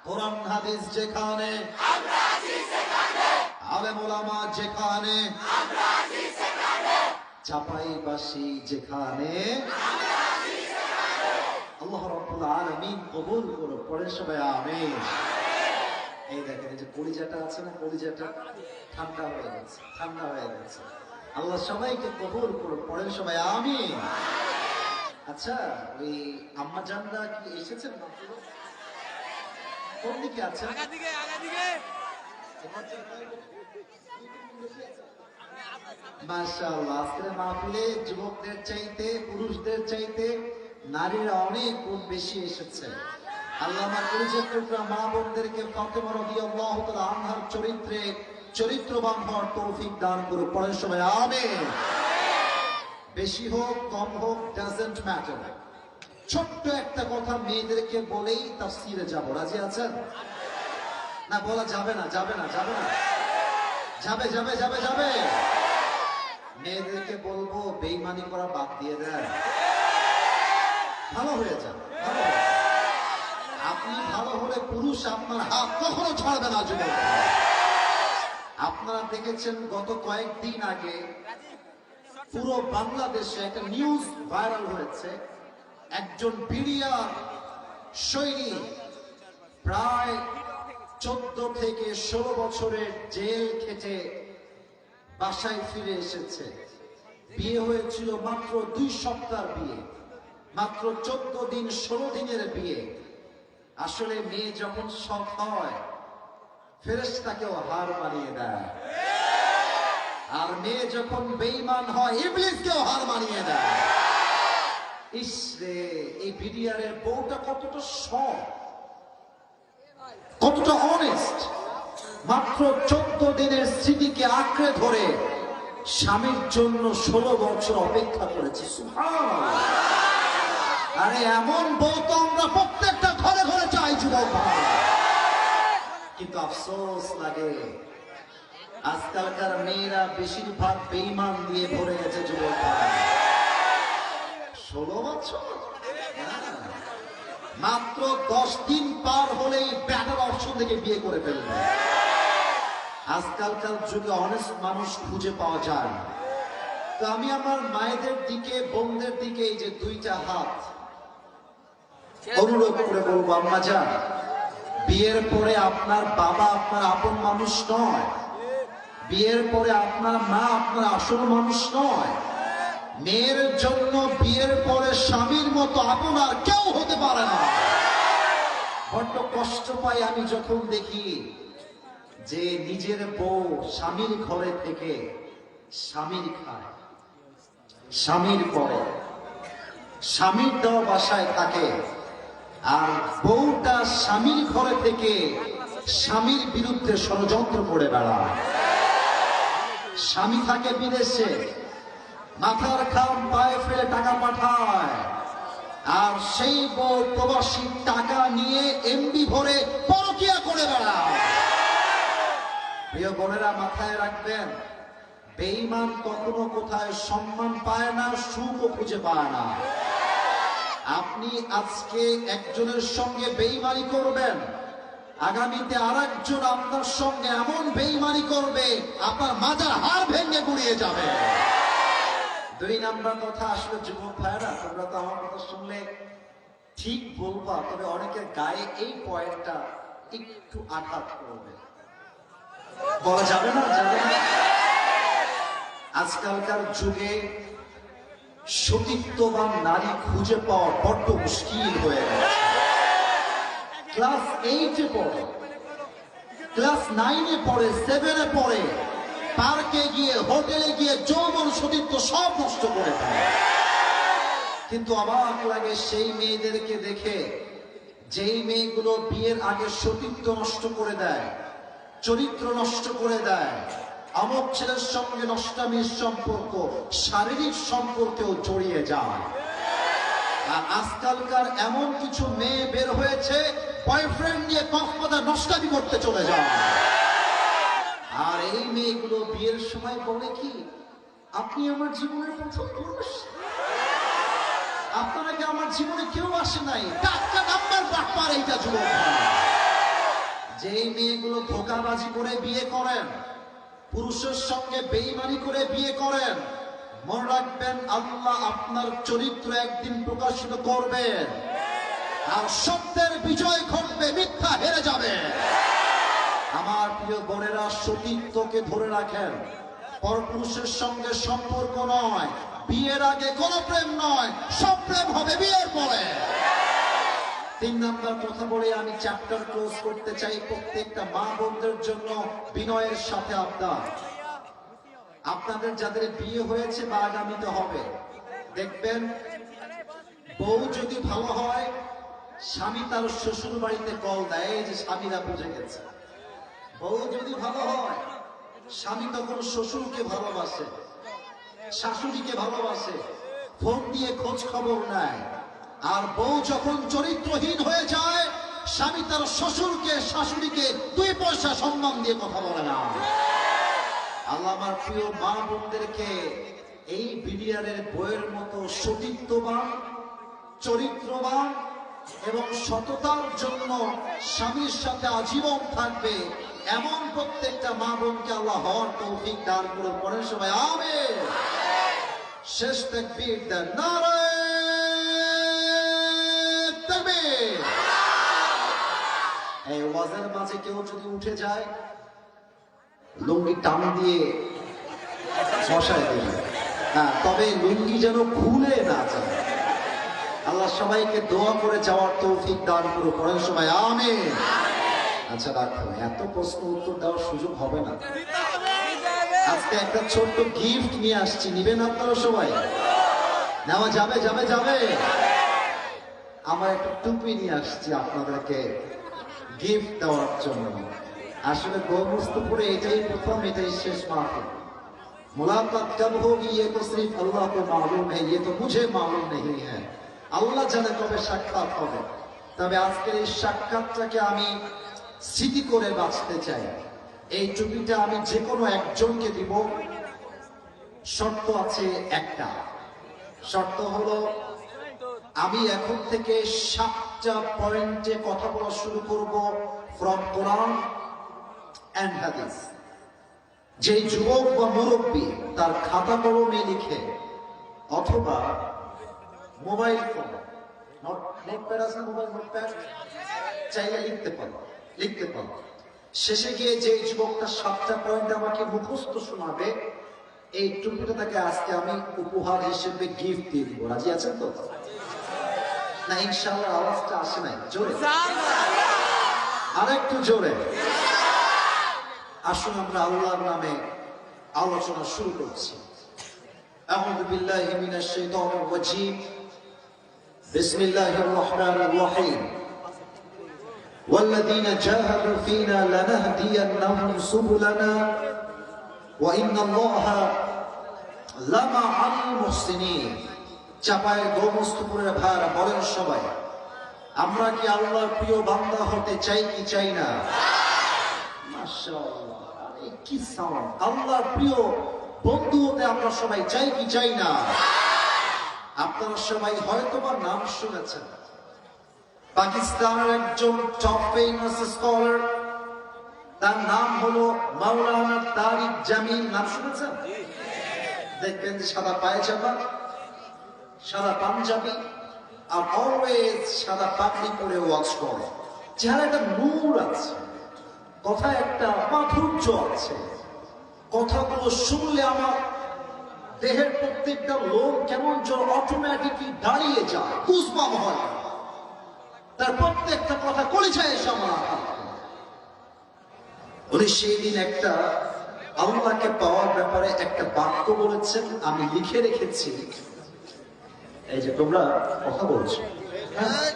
কোরআন হাদিস যেখানে, আলেম ওলামা যেখানে, চাপাইবাসী যেখানে, আল্লাহ রাব্বুল আলামিন কবুল করুন। পরের সবাই আমিন। এই দেখেন, এই যে কলিজাটা আছে না, কলিজাটা ঠান্ডা হয়ে গেছে, ঠান্ডা হয়ে গেছে। আল্লাহ সবাইকে কবুল করুন। পরের সবাই আমিন। আচ্ছা, ওই আম্মা জানরা কি এসেছেন? কোন দিকে আছেন? মাশাআল্লাহ, আজকের মাহফিলে যুবকদের চাইতে, পুরুষদের চাইতে নারীরা অনেক গুণ বেশি এসেছে। আল্লাহ আমার পরিচয় টুকরা মা বোনদেরকে ফাতেমা রাদিয়াল্লাহু তাআলা আনহার চরিত্রে চরিত্রবান হওয়ার তৌফিক দান করুক। পরের সবাই আমিন। বেশি হোক কম হোক ডাজন্ট ম্যাটার। ছোট্ট একটা কথা মেয়েদেরকে বলেই তাফসীরে যাব। রাজি আছেন? না বলা যাবে না, যাবে না, যাবে না, যাবে যাবে যাবে যাবে। মেয়েদেরকে বলবো বেঈমানি করা বাদ দিয়ে দেন, ভালো হয়ে যান, ভালো হয়ে যান। আপনি ভালো হলে পুরুষ আপনার হাত কখনো ছাড়বে না। যুবক, আপনারা দেখেছেন গত কয়েকদিন আগে পুরো বাংলাদেশে একটা নিউজ ভাইরাল হয়েছে। একজন বিডিআর সৈনিক প্রায় 14 থেকে 16 বছরের জেল খেটে বাসায় ফিরে এসেছে। বিয়ে হয়েছিল মাত্র 2 সপ্তাহ বিয়ে, মাত্র 14 দিন 16 দিনের বিয়ে। আসলে মেয়ে যখন সৎ হয় ফেরেশতাকেও হার মানিয়ে দেয়, আর মেয়ে যখন বেঈমান হয় ইবলিসকেও হার মানিয়ে দেয়। ইসরে, এই বিডিআরের বউটা কতটা সৎ, কতটা অনেস্ট। মাত্র 14 দিনের স্মৃতিকে আঁকড়ে ধরে স্বামীর জন্য 16 বছর অপেক্ষা করেছে। সুবহানাল্লাহ। আরে এমন বউ তো আমরা প্রত্যেকটা ঘরে ঘরে চাই যুবক ভাই। কিন্তু আফসোস লাগে, আজকালকার মেয়েরা বেশিরভাগ বেঈমান দিয়ে ভরে গেছে যুবক ভাই। 16 বছর, মাত্র 10 দিন পার হলেই ব্যাটার অপশন থেকে বিয়ে করে ফেলবে। আজকালকার যুগে অনেস্ট মানুষ খুঁজে পাওয়া যায় না। তো আমি আমার মায়েদের দিকে, বোনদের দিকে এই যে 2টা হাত অনুরোধ করে বলবো, আম্মা যান, বিয়ের পরে আপনার বাবা আপনার আপন মানুষ নয়, বিয়ের পরে আপনার মা আপনার আসল মানুষ নয়। মেয়ের জন্য বিয়ের পরে স্বামীর মতো আপন আর কেউ হতে পারে না। বড্ড কষ্ট পাই আমি যখন দেখি যে নিজের বউ স্বামীর ঘরে থেকে স্বামীর খায়, স্বামীর পরে, স্বামীর দেওয়া বাসায় থাকে, আর বউটা স্বামীর ঘরে থেকে স্বামীর বিরুদ্ধে ষড়যন্ত্র করে বেড়ায়। স্বামী থাকে বিদেশে, মাথার ঘাম পায়ে ফেলে টাকা পাঠায়, আর সেই বউ প্রবাসী টাকা নিয়ে এমবি ভরে পরকিয়া করে বেড়ায়। প্রিয় বোনেরা, মাথায় রাখবেন, বেঈমান কখনো কোথায় সম্মান পায় না, সুখও খুঁজে পায় না। আপনি আজকে একজনের সঙ্গে বেঈমানি করবেন, আগামীতে আরেকজন আপনার সঙ্গে এমন বেঈমানি করবে আপনার মাথার হাড় ভেঙে গুড়িয়ে যাবে। দুই নাম্বার কথা, আসলে যুবক ভাইরা, তোমরা তো আমার কথা শুনলে ঠিক বলবা, তবে অনেকের গায়ে এই পয়েন্টটা একটু আঘাত করবে। বলা যাবে না, যাবে না। আজকালকার যুগে সতীত্ববান নারী খুঁজে পাওয়া বড্ড মুশকিল হয়ে গেছে। ক্লাস 8-এ পড়ে, ক্লাস 9-এ পড়ে, 7-এ পড়ে, পার্কে গিয়ে, হোটেলে গিয়ে যৌবন সতীত্ব সব নষ্ট করে দেয়। কিন্তু অবাক লাগে সেই মেয়েদেরকে দেখে, যেই মেয়েগুলো বিয়ের আগে সতীত্ব নষ্ট করে দেয়, চরিত্র নষ্ট করে দেয়, আমক ছেলের সঙ্গে নষ্টামির সম্পর্ক, শারীরিক সম্পর্কেও জড়িয়ে যায়। আর আজকালকার এমন কিছু মেয়ে বের হয়েছে, বয়ফ্রেন্ড নিয়ে কক্সবাজার নষ্টামি করতে চলে যায়। আর এই মেয়েগুলো বিয়ের সময় বলে কি, আপনি আমার জীবনের প্রথম পুরুষ, আপনার আগে আমার জীবনে কেউ আসে নাই, টাকা নাম্বার বাটপার এইটা যুবক। যেই মেয়েগুলো ধোঁকাবাজি করে বিয়ে করেন, পুরুষের সঙ্গে বেঈমানি করে বিয়ে করেন, মনে রাখবেন আল্লাহ আপনার চরিত্র একদিন প্রকাশিত করবেন, আর সত্যের বিজয় ঘটবে, মিথ্যা হেরে যাবে। আমার প্রিয় বোনেরা, সতীত্বকে ধরে রাখেন। পরপুরুষের সঙ্গে সম্পর্ক নয়, বিয়ের আগে কোনো প্রেম নয়, সব প্রেম হবে বিয়ের পরে। 3 নাম্বার কথা বলে আমি চ্যাপ্টার ক্লোজ করতে চাই। প্রত্যেকটা মা বোনদের জন্য বিনয়ের সাথে আপনাদের যাদের বিয়ে হয়েছে বা আগামীতে হবে, দেখবেন বউ যদি ভালো হয়, স্বামী তার শ্বশুর বাড়িতে কল দেয়, এই যে স্বামীরা বুঝে গেছে। বউ যদি ভালো হয়, স্বামী তখন শ্বশুরকে ভালোবাসে, শাশুড়িকে ভালোবাসে, ফোন দিয়ে খোঁজ খবর নেয়। আর বউ যখন চরিত্রহীন হয়ে যায়, স্বামী তার শ্বশুরকে, শাশুড়িকে 2 পয়সা সম্মান দিয়ে কথা বলে না। আল্লাহ আমার প্রিয় মা বোনদেরকে এই বিডিআরের বইয়ের মতো সতীত্ববান, চরিত্রবান এবং সততার জন্য স্বামীর সাথে আজীবন থাকবে এমন প্রত্যেকটা মা বোনকে আল্লাহ হওয়ার তৌফিক দান করুন। পরের সবাই আমিন। শেষ তাকবীর দেন, নারে তাকবীর। এই ওয়াজের মাঝে কেউ যদি উঠে যায়, লুঙ্গি টান দিয়ে বসায় দিবে, তবে লুঙ্গি যেন খুলে না যায়। আল্লাহ সবাইকে দোয়া করে যাওয়ার তৌফিক দান করুন। পরের সবাই আমিন। আচ্ছা রাখো, এত প্রশ্ন উত্তর দেওয়ার সুযোগ হবে না। আজকে একটা ছোট্ট গিফট নিয়ে আসছি, নিবেন আপনারা সবাই? নেওয়া যাবে? যাবে যাবে। আমার একটা টুপি নিয়ে আসছি আপনাদেরকে গিফট দেওয়ার জন্য। আসলে গোমস্তপুরে এটাই প্রথম, এটাই শেষ মাহফিল। मुलाकात कब होगी ये तो सिर्फ अल्लाह को मालूम है, ये तो मुझे मालूम नहीं है। আল্লাহ জানে কবে সাক্ষাৎ হবে। তবে আজকের এই সাক্ষাৎটাকে আমি স্মৃতি করে বাঁচতে চাই। এই টুপিটা আমি যে কোনো একজনকে দিব। শর্ত আছে একটা, শর্ত হলো আমি এখন থেকে 7টা পয়েন্টে কথা বলা শুরু করব ফ্রম কোরআন এন্ড হাদিস। যে যুবক বা মুরব্বী তার খাতা কলমে লিখে অথবা মোবাইল ফোন, নোটপ্যাড আছে, মোবাইল নোটপ্যাড চাইলে লিখতে পারো। শেষে গিয়ে যে যুবকটা 7টা পয়েন্ট আমাকে মুখস্থ শোনাবে, এই টুপিটা তাকে আজকে আমি উপহার হিসেবে গিফট দিয়ে দিব। রাজি আছেন তো? না ইনশাআল্লাহ আওয়াজটা আসে নাই, জোরে আরেকটু জোরে। আসুন আমরা আল্লাহর নামে আলোচনা শুরু করছি। আউযু বিল্লাহি মিনাশ শাইতানির রাজীম। বিসমিল্লাহির রহমানির রহিম। والذين جاهدوا فينا لنهدينهم سبلنا وإن الله لمع المحسنين। চাপায়ের গোমস্তপুরের ভাইরা বলেন সবাই, আমরা কি আল্লাহর প্রিয় বান্দা হতে চাই কি চাই না? মাশাআল্লাহ, আরে কি সাউন্ড! আল্লাহর প্রিয় বন্ধু হতে আমরা সবাই চাই কি চাই না? আপনারা সবাই হয়তো বা নাম শুনেছেন, পাকিস্তানের একজন টপ ফেমাস স্কলার, তার নাম হলো মাওলানা তারিক জামিল। নাম শুনেছেন? দেখবেন যে সাদা পায়জামা, সাদা পাঞ্জাবি, আর অলওয়েজ সাদা পাগড়ি পরে ওয়াজ করে। চেহারা একটা নূর আছে, কথায় একটা মাধুর্য আছে। কথাগুলো শুনলে আমার দেহের প্রত্যেকটা লোক কেমন যেন অটোমেটিকলি দাঁড়িয়ে যায়, গুজবাম হয়। তার প্রত্যেকটা কথা কলিজায় এসে আমার আঘাত করে। উনি সেই দিন একটা আল্লাহকে পাওয়ার ব্যাপারে একটা বাক্য বলেছেন, আমি লিখে রেখেছি। এই যে তোমরা কথা বলছো, হ্যাঁ,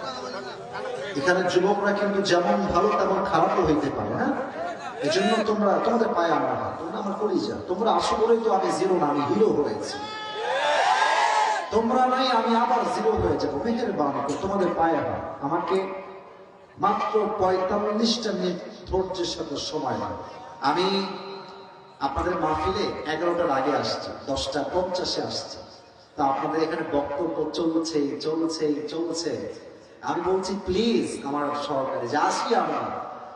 এখানে যুবকরা কিন্তু যেমন ভালো তেমন খারাপও হইতে পারে, হ্যাঁ, এই জন্য তোমরা তোমাদের পায়ে আমার হাত, তোমরা আমার কলিজা। তোমরা আসো বলেই তো আমি জিরো না, আমি হিরো হয়েছি। তোমরা নাই, আমি আবার জিরো হয়ে যাবো। মেহেরবানি করে তোমাদের পায়ে হাত। আমাকে মাত্র 45টা মিনিট ধৈর্যের সাথে সময় লাগে। আমি আপনাদের মাহফিলে 11টার আগে আসছি, 10:50 আসছি। তা আপনাদের এখানে বক্তব্য চলছে চলছে চলছে। আমি বলছি প্লিজ আমার সহকারী যে আসি আমরা,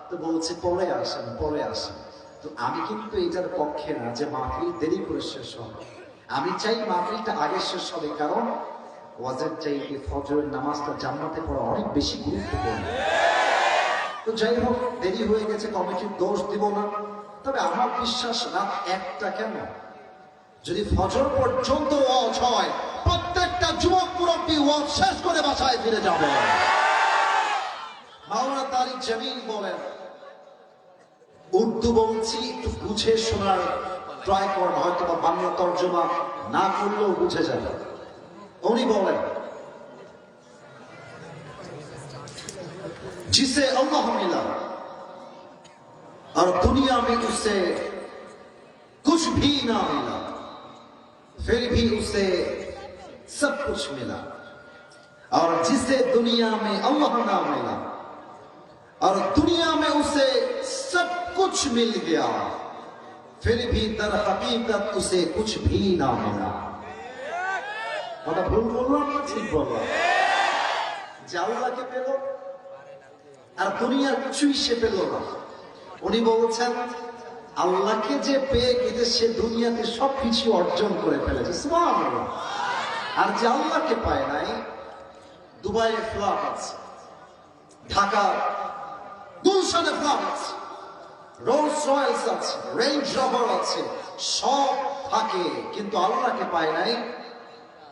তো বলছে পরে আসেন পরে আসেন। তো আমি কিন্তু এটার পক্ষে না যে মাহফিল দেরি করে শেষ হবে। আমি চাই মাহফিলটা আগে শেষ হবে, কারণ ওয়াজের চাইতে ফজরের নামাজটা জান্নাতে পড়া অনেক বেশি গুরুত্বপূর্ণ। তো যাই হোক, দেরি হয়ে গেছে, কমিটির দোষ দিব না। তবে আমার বিশ্বাস রাত 1টা কেন, যদি ফজর পর্যন্ত ওয়াজ হয়, প্রত্যেকটা যুবক মুরব্বী ওয়াজ শেষ করে বাসায় ফিরে যাবে। মাওলানা তারিক জামিল বলেন, উর্দু বলছি একটু বুঝে শোনার ট্রাই করেন, হয়তো বা বাংলা তর্জমা না করলেও বুঝে যাবে। উনি বলেন, जिसे अल्लाह मिला और दुनिया में उसे कुछ भी ना मिला, फिर भी उसे सब कुछ मिला। और जिसे दुनिया में अल्लाह ना मिला और दुनिया में उसे सब कुछ मिल गया, फिर भी दर हकीकत उसे कुछ भी ना मिला। কথা ভুল বললাম না ঠিক বললাম? যে আল্লাহকে পেল আর দুনিয়ার কিছুই সে পেল না। উনি বলছেন আল্লাহকে যে পেয়ে গেছে সে দুনিয়াতে সবকিছু অর্জন করে ফেলেছে, সুবহানাল্লাহ। আর যে আল্লাহকে পায় নাই, দুবাইয়ে ফ্ল্যাট আছে, ঢাকা গুলশানে ফ্ল্যাট আছে, রোলস রয়েলস আছে, রেঞ্জ রোভার আছে, সব থাকে, কিন্তু আল্লাহকে পায় নাই।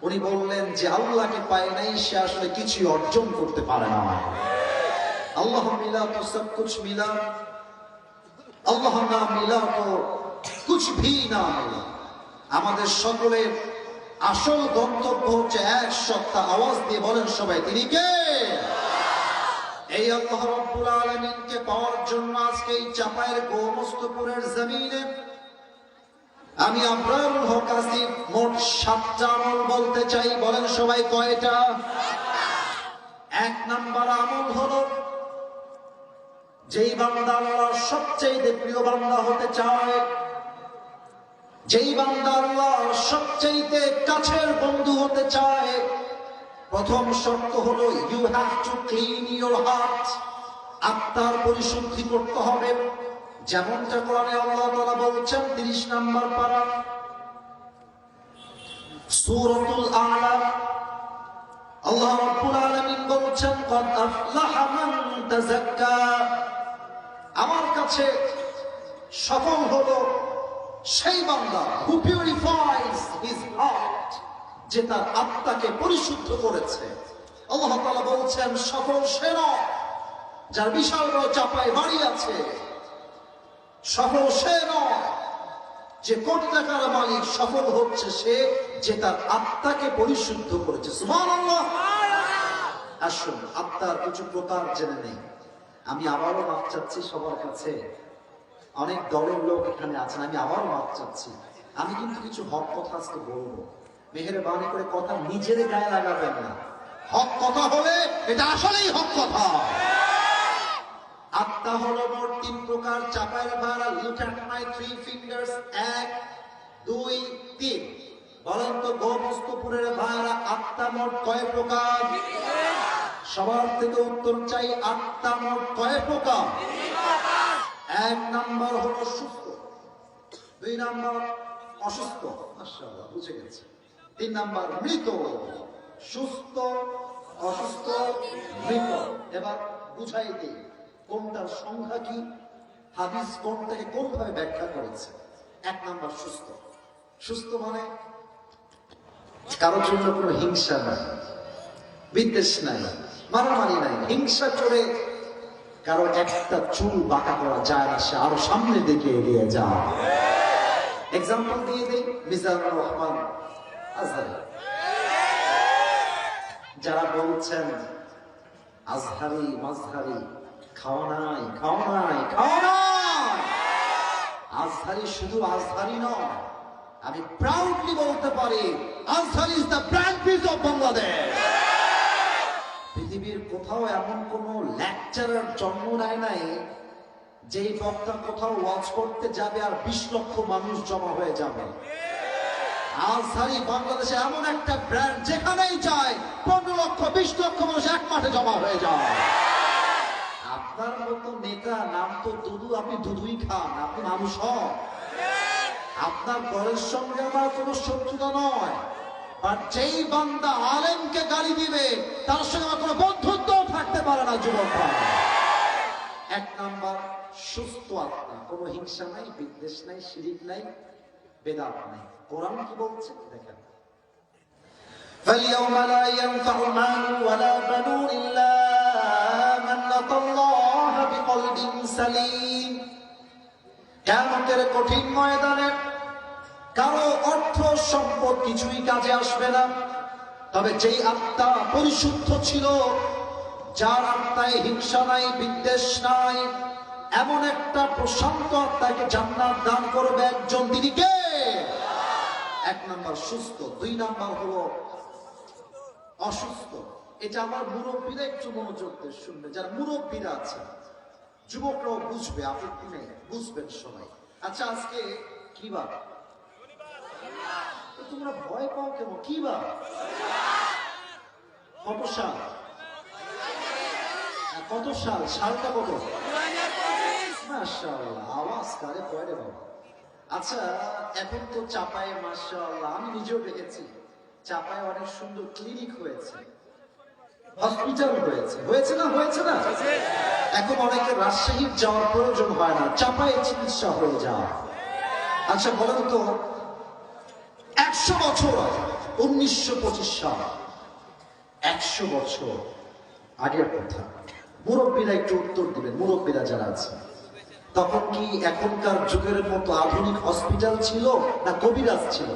উনি বললেন যে আল্লাহকে পায় নাই সে আসলে কিছুই অর্জন করতে পারে না। আল্লাহ মিলা তো সব কুছ মিলা, আল্লাহ না মিলা তো কুছ ভি না মিলা। আমাদের সকলের আসল গন্তব্য হচ্ছে এক সত্তা। আওয়াজ দিয়ে বলেন সবাই, তিনি কে? এই আল্লাহ রাব্বুল আলামিনকে পাওয়ার জন্য আজকে এই চাপায়ের গোমস্তপুরের জমিনে আমি আবরারুল হক আসিফ মোট 7টা আমল বলতে চাই। বলেন সবাই কয়টা? 1 নাম্বার আমল হলো, যেই বান্দা আল্লাহর সবচেয়ে প্রিয় বান্দা হতে চায়, যেই বান্দা আল্লাহর সবচেয়ে কাছের বন্ধু হতে চায়, প্রথম শর্ত হলো you have to clean your heart. আত্মার পরিশুদ্ধি করতে হবে, যেমনটা কোরআনে আল্লাহ তাআলা বলছেন 30 নম্বর পারা সূরাতুল আ'লা। আল্লাহ রাব্বুল আলামিন বলছেন ক্বাদ আফলাহা মান তাযাক্কা। আমার কাছে সফল হলো সেই বান্দা who purifies his heart, যে তার আত্মাকে পরিশুদ্ধ করেছে। আল্লাহ তাআলা বলছেন সফল সেরা যার বিশাল বড় চাপায় বাড়ি আছে, সফল সে নয় যে কোটি টাকার মালিক, সফল হচ্ছে সে যে তার আত্মাকে পরিশুদ্ধ করেছে। সুবহানাল্লাহ। আসুন আত্মার কিছু প্রকার জেনে নেই। আমি আবারও মাপ চাচ্ছি সবার কাছে, অনেক দলের লোক এখানে আছেন, আমি আবারও মাপ চাচ্ছি। আমি কিন্তু কিছু হক কথা আজকে বলবো, মেহেরবানি করে কথা নিজের গায়ে লাগাবেন না। হক কথা হলে এটা আসলেই হক কথা। আত্মা হলো মোট 3 প্রকার। চাপায়ের ভাড়া, লুক অ্যাট মাই 3 ফিঙ্গার্স। 1 2 3। বলেন তো গোমস্তপুরের ভাড়া, আত্মা মোট কয় প্রকার? সবার থেকে উত্তর চাই, আত্মা মোট কয় প্রকার? 1 নাম্বার হলো সুস্থ, 2 নাম্বার অসুস্থ, মাশাআল্লাহ বুঝে গেছে, 3 নাম্বার মৃত। সুস্থ, অসুস্থ, মৃত। এবার বুঝাই দিই কোনটার সংখ্যা কি, হাদিস কোনটাকে কোনভাবে ব্যাখ্যা করেছে। 1 নাম্বার সুস্থ। সুস্থ মানে কারোর জন্য কোনো হিংসা নাই, বিদ্বেষ নাই, মারামারি নাই, হিংসা করে কারো একটা চুল বাঁকা করা যায় না, সে আরো সামনে দিকে এগিয়ে যায়। এক্সাম্পল দিয়ে দিই, মিজানুর রহমান আজহারি। যারা বলছেন আজহারি মাজহারি, খাওয়া নাই খাওয়া নাই খাওয়া নাই, আজহারি শুধু আজহারি নয়, আমি প্রাউডলি বলতে পারি Azhari is the brand piece of Bangladesh. পৃথিবীর কোথাও এমন কোন লেকচারার জন্ম নেয় নাই যেই বক্তা কোথাও ওয়াজ করতে যাবে আর 20 লক্ষ মানুষ জমা হয়ে যাবে। আজহারি বাংলাদেশে এমন একটা ব্র্যান্ড, যেখানেই যায় 15 লক্ষ 20 লক্ষ মানুষ এক মাঠে জমা হয়ে যায়। আপনার মতো নেতা নাম তো দুদু, আপনি দুধুই খান, আপনি মানুষ হন। আপনার দলের সঙ্গে আমার কোনো শত্রুতা নয়, আর যেই বান্দা আলেমকে গালি দিবে তার সঙ্গে আমার কোনো বন্ধুত্ব থাকতে পারে না যুবকরা। 1 নাম্বার সুস্থ আত্মা, কোনো হিংসা নাই, বিদ্বেষ নাই, শিরিক নাই, বেদাত নাই। কোরআন কি বলছে দেখেন, فَالْيَوْمَ لَا يَنْفَعُ مَالٌ وَلَا بَنُونَ إِلَّا مَنْ أَتَى اللَّهَ بِقَلْبٍ سَلِيمٍ। কিয়ামতের কঠিন ময়দানে কারো অর্থ সম্পদ কিছুই কাজে আসবে না, তবে যেই আত্মা পরিশুদ্ধ ছিল, যার আত্মায় হিংসা নাই, বিদ্বেষ নাই, এমন একটা প্রশান্ত আত্মাকে জান্নাত দান করবে একজন, তিনি কে? 1 নাম্বার সুস্থ। 2 নাম্বার হলো অসুস্থ। এটা আমার মুরব্বীরা একটু মনোযোগ দিয়ে শুনবে, যারা মুরব্বীরা আছে, যুবকরাও বুঝবে, আপত্তি নেই, বুঝবেন সবাই। আচ্ছা আজকে কি বার? তোমরা ভয় পাও কেন? কি বার? কত সাল? কত সাল? সালটা কত? মাশাআল্লাহ, আওয়াজ কারে পড়ে বাবা। আচ্ছা এখন তো চাপায়ে মাশাআল্লাহ, আমি নিজেও দেখেছি চাপায়ে অনেক সুন্দর ক্লিনিক হয়েছে, হসপিটাল হয়েছে, হয়েছে না? হয়েছে না? এখন অনেকে রাজশাহীর যাওয়ার প্রয়োজন হয় না, চাপায়ে চিকিৎসা হয়ে যায়। আচ্ছা বলেন তো 100 বছর আগে, 1925 সাল, 100 বছর আগের কথা, মুরব্বীরা একটু উত্তর দিবেন, মুরব্বীরা যারা আছে, তখন কি এখনকার যুগের মতো আধুনিক হসপিটাল ছিল না কবিরাজ ছিল?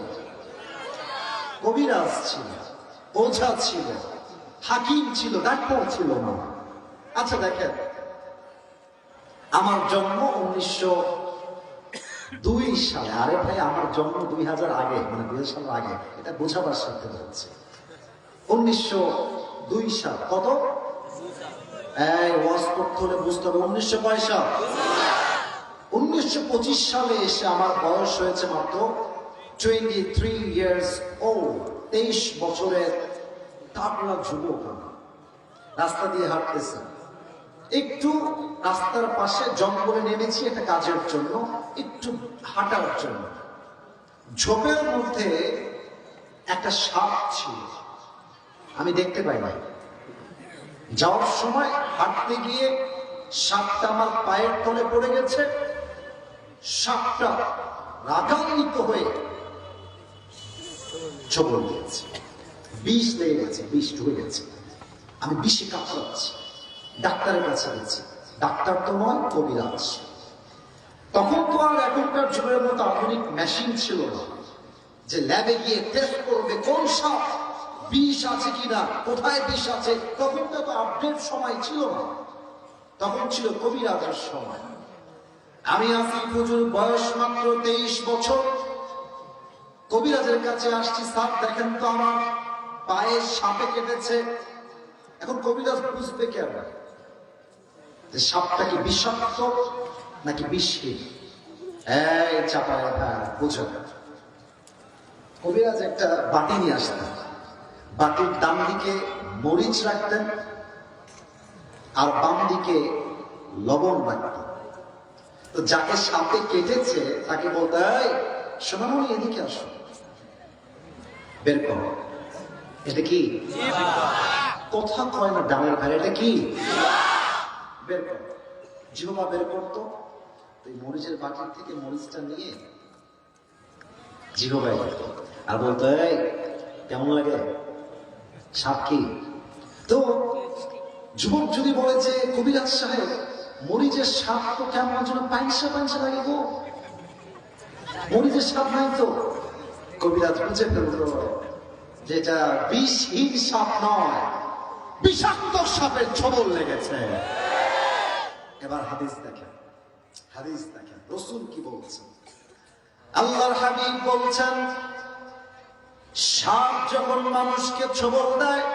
কবিরাজ ছিল, ওঝা ছিল, হাকিম ছিল, ডাক্তার ছিল না। আচ্ছা দেখেন, আমার জন্ম 1902 সালে। আরে ভাই, আমার জন্ম 2000 আগে, মানে 2000 সাল আগে, এটা বোঝাবার সাথে হচ্ছে 1902 সাল। কত? এই ওয়াজ করতে হলে বুঝতে হবে 1900 কয় সাল? 1925 সালে এসে আমার বয়স হয়েছে মাত্র 23 ইয়ার্স ওল্ড। 23 বছরের তাগড়া যুবক। রাস্তা দিয়ে হাঁটতেছি, একটু রাস্তার পাশে জঙ্গলে নেমেছি একটা কাজের জন্য, একটু হাঁটার জন্য। ঝোপের মধ্যে একটা সাপ ছিল, আমি দেখতে পাই নাই। যাওয়ার সময় হাঁটতে গিয়ে সাপটা আমার পায়ের তলে পড়ে গেছে। সাপটা রাগান্বিত হয়ে ছোবল দিয়েছে, বিষ লেগে গেছে, বিষ ঢুকে গেছে। আমি বিষে কাঁপড়াচ্ছি, ডাক্তারের কাছে গেছি, ডাক্তার তো নয়, কবিরাজ। তখন যুগের মতো আধুনিক মেশিন ছিল না যে ল্যাবে গিয়ে টেস্ট করবে কোন সাপ বিষ আছে কিনা, কোথায় বিষ আছে। তখন তো আপডেট সময় ছিল না, তখন ছিল কবিরাজের সময়। আমি আসিফ হুজুর, বয়স মাত্র 23 বছর। কবিরাজের কাছে আসছি, স্যার দেখেন তো আমার পায়ে সাপে কেটেছে। এখন কবিরাজ বুঝবে কেন যে সাপটা কি বিষাক্ত নাকি বিষহীন? এই চাপায় বুঝো। কবিরাজ একটা বাটি নিয়ে আসতেন, বাটির ডান দিকে মরিচ রাখতেন আর বাম দিকে লবণ রাখতেন। তো যাকে সাপে কেটেছে তাকে বলতে, এই সোনামণি এদিকে আসো, বের করো। এটা কি কথা কয় না ডানের ঘরে, এটা কি বের করো। জিহ্বা বের করতো, ওই মরিচের বাটির থেকে মরিচটা নিয়ে জিহ্বায় দিত আর বলতো, এই কেমন লাগে, সাপ কি? তো যুবক যদি বলে যে কবিরাজ সাহেব মরিচের সাপ তো কেমন যেন পাইসা পাইসা লাগে গো, মরিচের সাপ নাই তো। কবিরাজ বুঝে ফেলতো যেটা বিষহীন সাপ নয়, বিষাক্ত সাপের ছোবল লেগেছে। এবার হাদিস দেখেন, হাদিস দেখেন রাসূল কি বলছেন। আল্লাহর হাবিব বলছেন, সাপ যখন মানুষকে ছোবল দেয়,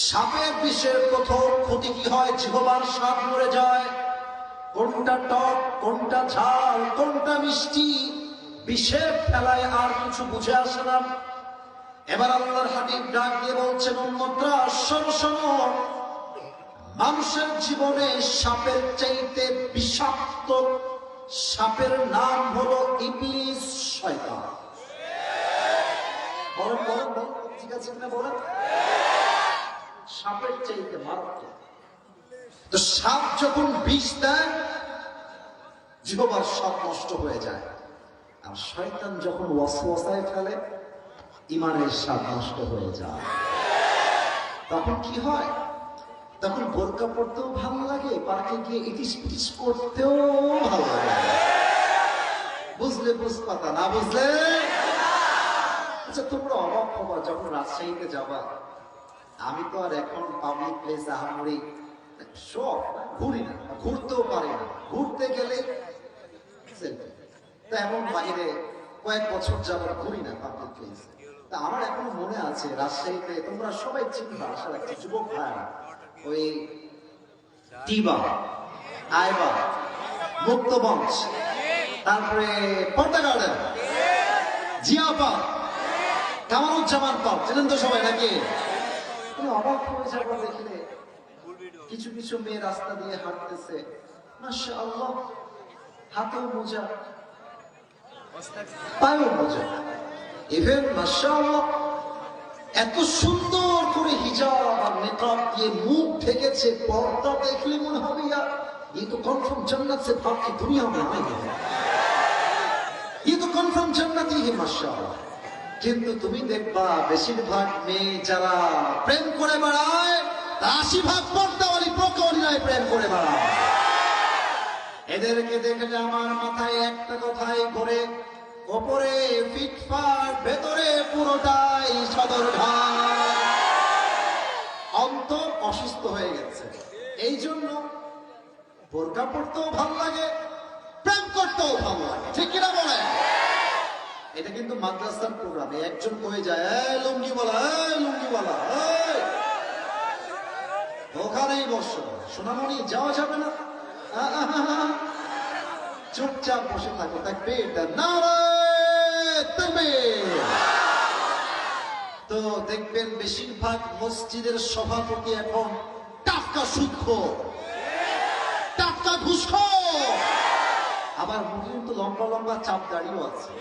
সাপের বিষের প্রথম ক্ষতি কি হয়? জিহ্বার স্বাদ মরে যায়। কোনটা টক, কোনটা ঝাল, কোনটা মিষ্টি, বিষের ফেলায় আর কিছু বুঝে আসে না। এবার আল্লাহর হাবিব ডাক দিয়ে বলছেন, উম্মতরা শোনো শোনো, মানুষের জীবনে সাপের চাইতে বিষাক্ত সাপের নাম হলো ইবলিস, শয়তান। বলেন বলেন বলেন, ঠিক আছে না? বলেন, সাপের চাইতে মারাত্মক। তো সাপ যখন বিষ দেয়, জিহ্বার স্বাদ নষ্ট হয়ে যায়। আর শয়তান যখন ওয়াসওয়াসায় ফেলে, ইমানের স্বাদ নষ্ট হয়ে যায়। তখন কি হয়? তখন বোরকা পড়তেও ভালো লাগে, পার্কে গিয়ে ইটিস পিটিস করতেও ভালো লাগে। বুঝলে বুঝপাতা, না বুঝলে। আচ্ছা, তোমরা অবাক হবা যখন রাজশাহীতে যাবা। আমি তো আর এখন পাবলিক প্লেস আহামরি সব ঘুরি না, ঘুরতেও পারি না। ঘুরতে গেলে তো এমন বাইরে কয়েক বছর যাবার ঘুরি না পাবলিক প্লেসে। তা আমার এখনো মনে আছে রাজশাহীতে, তোমরা সবাই চিনবা আশা রাখছি, যুবক ভাইরা, ওই টিবা, আইবা, মুক্তমঞ্চ, তারপরে পর্দা গার্ডেন, জিয়াপা, কামারুজ্জামান পার্ক, চেনেন তো সবাই নাকি? অবাক হয়ে যাবো দেখলে কিছু কিছু মেয়ে রাস্তা দিয়ে হাঁটতেছে, মাশাআল্লাহ, হাতেও মোজা, পায়েও মোজা, ইভেন মাশাআল্লাহ এত সুন্দর করে হিজাব আর নিকাব দিয়ে মুখ ঢেকেছে, পর্দা দেখলে মনে হবে ইয়ার ये तो कन्फर्म जन्नत से भाग की दुनिया में आई है, ये तो कन्फर्म जन्नती है माशाআল্লাহ। কিন্তু তুমি দেখবা বেশিরভাগ মেয়ে যারা প্রেম করে বেড়ায়, 80% পর্দাওয়ালি প্রকাওয়ালিরাই প্রেম করে বেড়ায়। এদেরকে দেখলে আমার মাথায় একটা কথাই ঘোরে, ওপরে ফিটফাট, ভেতরে পুরোটাই সদরঘাট। অন্তর অসুস্থ হয়ে গেছে। এই জন্য বোরকা পড়তেও ভালো লাগে, প্রেম করতেও ভালো লাগে, ঠিক কিনা বলে? এটা কিন্তু মাদ্রাসার প্রোগ্রামে একজন কয়ে যায়, এই লুঙ্গিওয়ালা, এই লুঙ্গিওয়ালা, ওখানেই বসো, সোনামণি যাওয়া যাবে না, চুপচাপ বসে থাকো। তাকবীর, নারায়ে তাকবীর। তো দেখবেন বেশিরভাগ মসজিদের সভাপতি এখন টাটকা সুদখোর, টাটকা ঘুষখোর। আবার মুখে তো লম্বা লম্বা চাপ দাঁড়িয়েও আছে।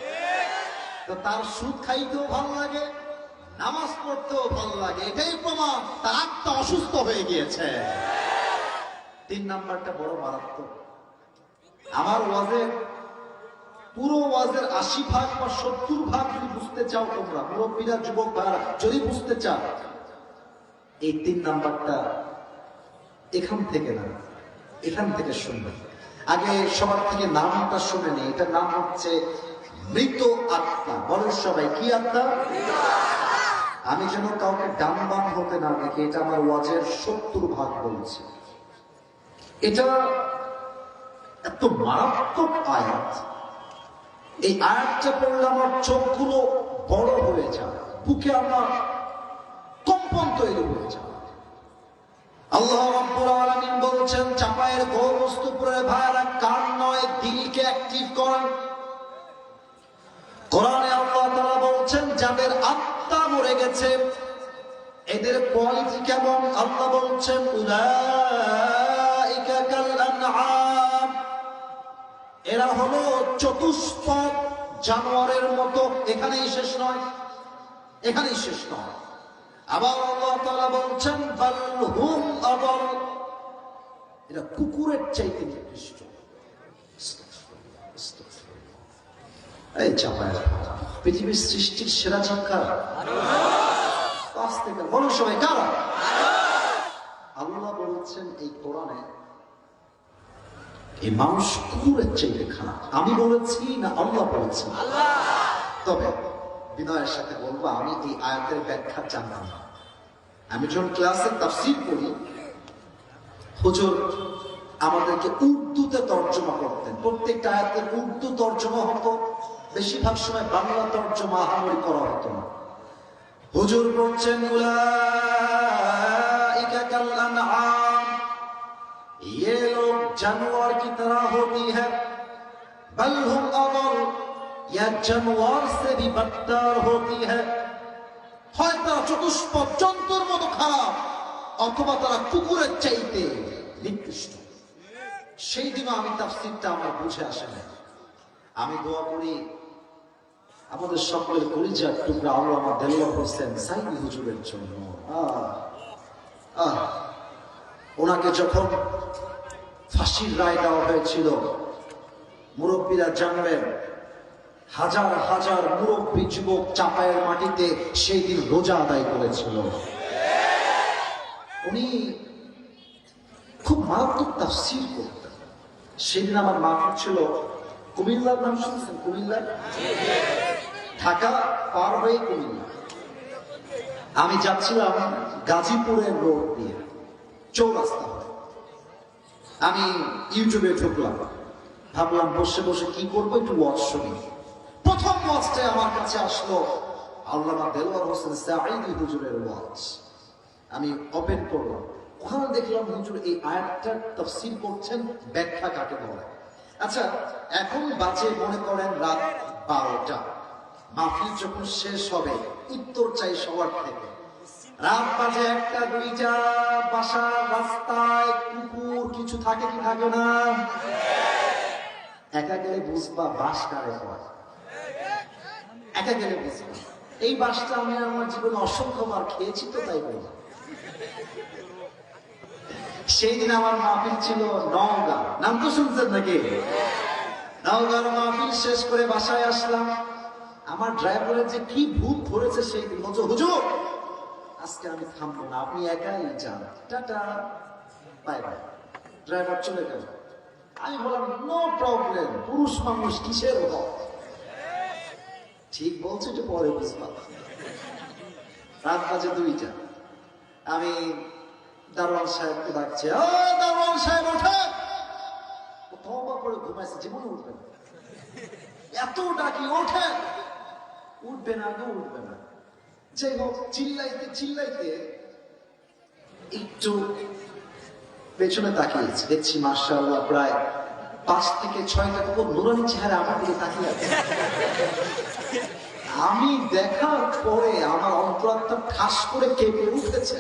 তো তার সুদ খাইতেও ভালো লাগে, নামাজ পড়তেও ভালো লাগে। এটাই প্রমাণ তার আত্মা অসুস্থ হয়ে গিয়েছে। 3 নাম্বারটা বড় মারাত্মক। আমার ওয়াজের পুরো ওয়াজের 80% বা 70% যদি বুঝতে চাও তোমরা মুরব্বীরা, যুবক ভাইরা যদি বুঝতে চাও, এই 3 নাম্বারটা এখান থেকে না, এখান থেকে শুনবে। আগে সবার থেকে নামটা শুনে নেই, এটার নাম হচ্ছে মৃত আত্মা। বলেন সবাই, কি আত্মা? আমি যেন কাউকে ডান বাম হতে না দেখি, এটা আমার ওয়াজের 70% বলছি। এটা এত মারাত্মক আয়াত, এই আয়াতটা পড়লে আমার চোখগুলো বড় হয়ে যায়, বুকে আমার কম্পন তৈরি হয়ে যায়। আল্লাহ রাব্বুল আলামিন বলছেন, চাপায়ের গৌরবস্তুপুরের ভাইরা, কান নয় দিলকে অ্যাক্টিভ করেন। কোরআনে আল্লাহ তাআলা বলছেন, যাদের আত্মা মরে গেছে এদের কোয়ালিটি কেমন? আল্লাহ বলছেন, উলাইকা কাল আনআম, এরা হলো চতুষ্পদ জানোয়ারের মতো। এখানেই শেষ নয়, এখানেই শেষ নয়। আবার আল্লাহ তাআলা বলছেন, বাল হুম আদাল, এরা কুকুরের চাইতে নিকৃষ্ট। এই চাপায় পৃথিবীর সৃষ্টির সেরা চিৎকার বলো সবাই, কারা? আল্লাহ বলছেন এই কোরআনে, এই মানুষ কুকুরের চাইতে খারাপ। আমি বলেছি না আল্লাহ বলেছেন? তবে বিনয়ের সাথে বলবো, আমি এই আয়াতের ব্যাখ্যা জানতাম না। আমি যখন ক্লাসে তাফসীর করি, হুজুর আমাদেরকে উর্দুতে তর্জমা করতেন। প্রত্যেকটা আয়াতের উর্দু তর্জমা হতো, বেশিরভাগ সময় বাংলা তর্জমা আহামরি করা হতো না। হুজুর বলছেন, উলাইকা কাল আনআম, ये लोग जानवर की तरह होती है, बल हुम अदल, या जानवर से भी बदतर होती है। হয় তারা চতুষ্পদ জন্তুর মতো খারাপ, অথবা তারা কুকুরের চাইতে নিকৃষ্ট। সেই দিনও আমি তাফসীরটা আমার বুঝে আসে না। আমি দোয়া করি আমাদের সকলের কলিজার টুকরা আল্লামা দেলোয়ার হোসেন সাইদি হুজুরের জন্য। ওনাকে যখন ফাঁসির রায় দেওয়া হয়েছিল, মুরব্বীরা জানবেন, হাজার হাজার মুরব্বী যুবক চাপায়ের মাটিতে সেই দিন রোজা আদায় করেছিল। উনি খুব মারাত্মক তাফসীর করতেন। সেদিন আমার মাহফিল ছিল কুমিল্লার, নাম শুনছেন? কুমিল্লা, ঢাকা পার হয়ে কুমিল্লা। আমি যাচ্ছিলাম গাজীপুরের রোড দিয়ে, চৌরাস্তা হয়ে। আমি ইউটিউবে ঢুকলাম, ভাবলাম বসে বসে কি করবো, একটু ওয়াজ শুনি। প্রথম ওয়াজটাই আমার কাছে আসলো আল্লামা দেলোয়ার হোসেন সাঈদী হুজুরের ওয়াজ। আমি ওপেন করলাম, ওখানে দেখলাম হুজুর এই আয়াতটার তাফসীর করছেন, ব্যাখ্যা কাকে বলে। আচ্ছা, এখন বাজে মনে করেন রাত 12টা। মাহফিল যখন শেষ হবে, উত্তর চাই সবার থেকে। রাত বাজে 1টা 2টা, বাসার রাস্তায় কুকুর কিছু থাকে কি থাকে না? একা গেলে বুঝবা বাস কারে হয়, একা গেলে বুঝবা। এই বাসটা আমি আমার জীবনে অসংখ্যবার খেয়েছি, তো তাই বললাম। সেই দিন আমার মাহফিল ছিল নওগাঁ, নাম তো শুনছেন নাকি? নওগাঁর মাহফিল শেষ করে বাসায় আসলাম। আমার ড্রাইভারের যে কি ভূত ধরেছে সেই দিন, বলছে, হুজুর আজকে আমি থামবো না, আপনি একাই যান, টাটা বাই বাই। ড্রাইভার চলে গেল। আমি বললাম, নো প্রবলেম, পুরুষ মানুষ কিসের হক। ঠিক বলছে, একটু পরে বুঝলাম। রাত বাজে 2টা। আমি দারোয়ান সাহেবকে ডাকছে, ও দারোয়ান সাহেব ওঠে। ও তওবা করে ঘুমাইছে, জীবনে উঠবে না। এত ডাকি, ওঠে, উঠবে না, আগে উঠবে না। যাই হোক, চিল্লাইতে চিল্লাইতে একটু পেছনে তাকিয়েছি, দেখছি মাশাআল্লাহ প্রায় 5 থেকে 6টা কুকুর নুরানি চেহারা আমার দিকে তাকিয়ে আছে। আমি দেখার পরে আমার অন্তরাত্মা ঠাস করে কেঁপে উঠেছে।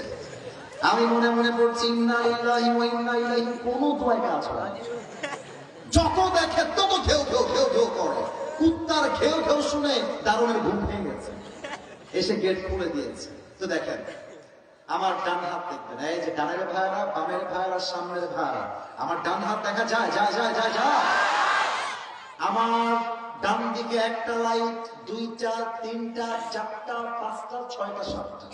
আমি মনে মনে পড়ছি, ইন্না লিল্লাহি ওয়া ইন্না ইলাইহি, কোনো দোয়ায় কাজ হয় না। যত দেখে তত ঘেউ ঘেউ ঘেউ ঘেউ করে। কুত্তার ঘেউ ঘেউ শুনে দারুণের ঘুম ভেঙে গেছে, এসে গেট খুলে দিয়েছে। তো দেখেন, আমার ডান হাত দেখবেন, এই যে ডানের ভাইরা, বামের ভাইরা, সামনের ভাইরা, আমার ডান হাত দেখা যায়, যায় যায় যায় যায়। আমার ডান দিকে একটা লাইট, 2টা 3টা 4টা 5টা 6টা 7টা।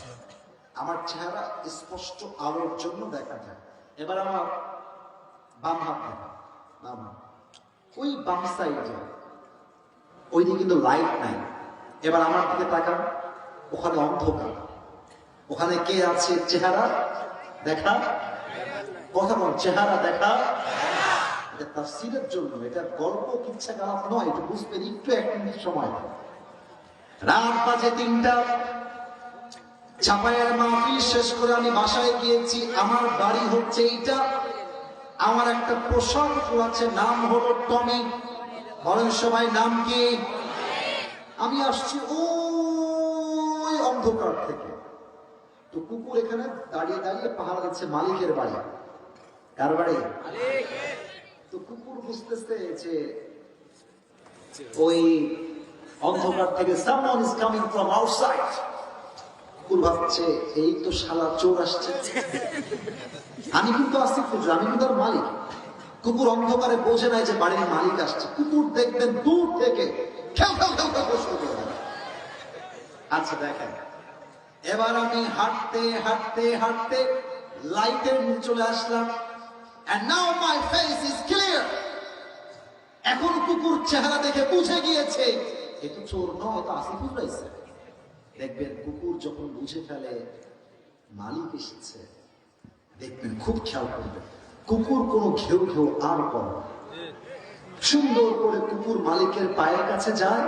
আমার চেহারা স্পষ্ট আলোর জন্য দেখা যায়। এবার আমার বাম হাত দেখা, ওই বাম সাইডে ওইদিকে কিন্তু লাইট নাই। এবার আমার দিকে তাকান, ওখানে অন্ধকার, ওখানে কে আছে? চেহারা দেখা, কথা বল, চেহারা দেখা। এটা তাফসীরের জন্য, এটা গল্প কিচ্ছা গালাপ নয়, এটা বুঝবেন একটু 1 মিনিট সময়। রাত বাজে 3টা, চাপায়ের মাহফিল শেষ করে আমি বাসায় গিয়েছি। আমার বাড়ি হচ্ছে এইটা। আমার একটা পোশাক আছে, নাম হলো টমি। বলেন সবাই নাম কি? আমি আসছি ওই অন্ধকার থেকে। তো কুকুর এখানে দাঁড়িয়ে দাঁড়িয়ে পাহারা দিচ্ছে মালিকের বাড়ি। কার বাড়ি? তো কুকুর বুঝতেছে যে ওই অন্ধকার থেকে someone is coming from outside। কুকুর ভাবছে এই তো শালা চোর আসছে, আমি কিন্তু আসছি খুঁজে, আমি কিন্তু তার মালিক। কুকুর অন্ধকারে বোঝে নাই যে বাড়ির মালিক আসছে। কুকুর দেখবেন দূর থেকে খেউ খেউ খেউ খেউ করে শুরু করে দেয়। আচ্ছা দেখেন, এবার আমি হাঁটতে হাঁটতে হাঁটতে লাইটের নিচে চলে আসলাম। and now my face is clear। এখন কুকুর চেহারা দেখে বুঝে গিয়েছে এ তো চোর নয়, এটা আসিফ উঠলাইছে। দেখবেন কুকুর যখন বুঝে ফেলে মালিক এসেছে, দেখবেন খুব খেয়াল করবেন কুকুর কোনো ঘেউ ঘেউ আর করে না। সুন্দর করে কুকুর মালিকের পায়ের কাছে যায়,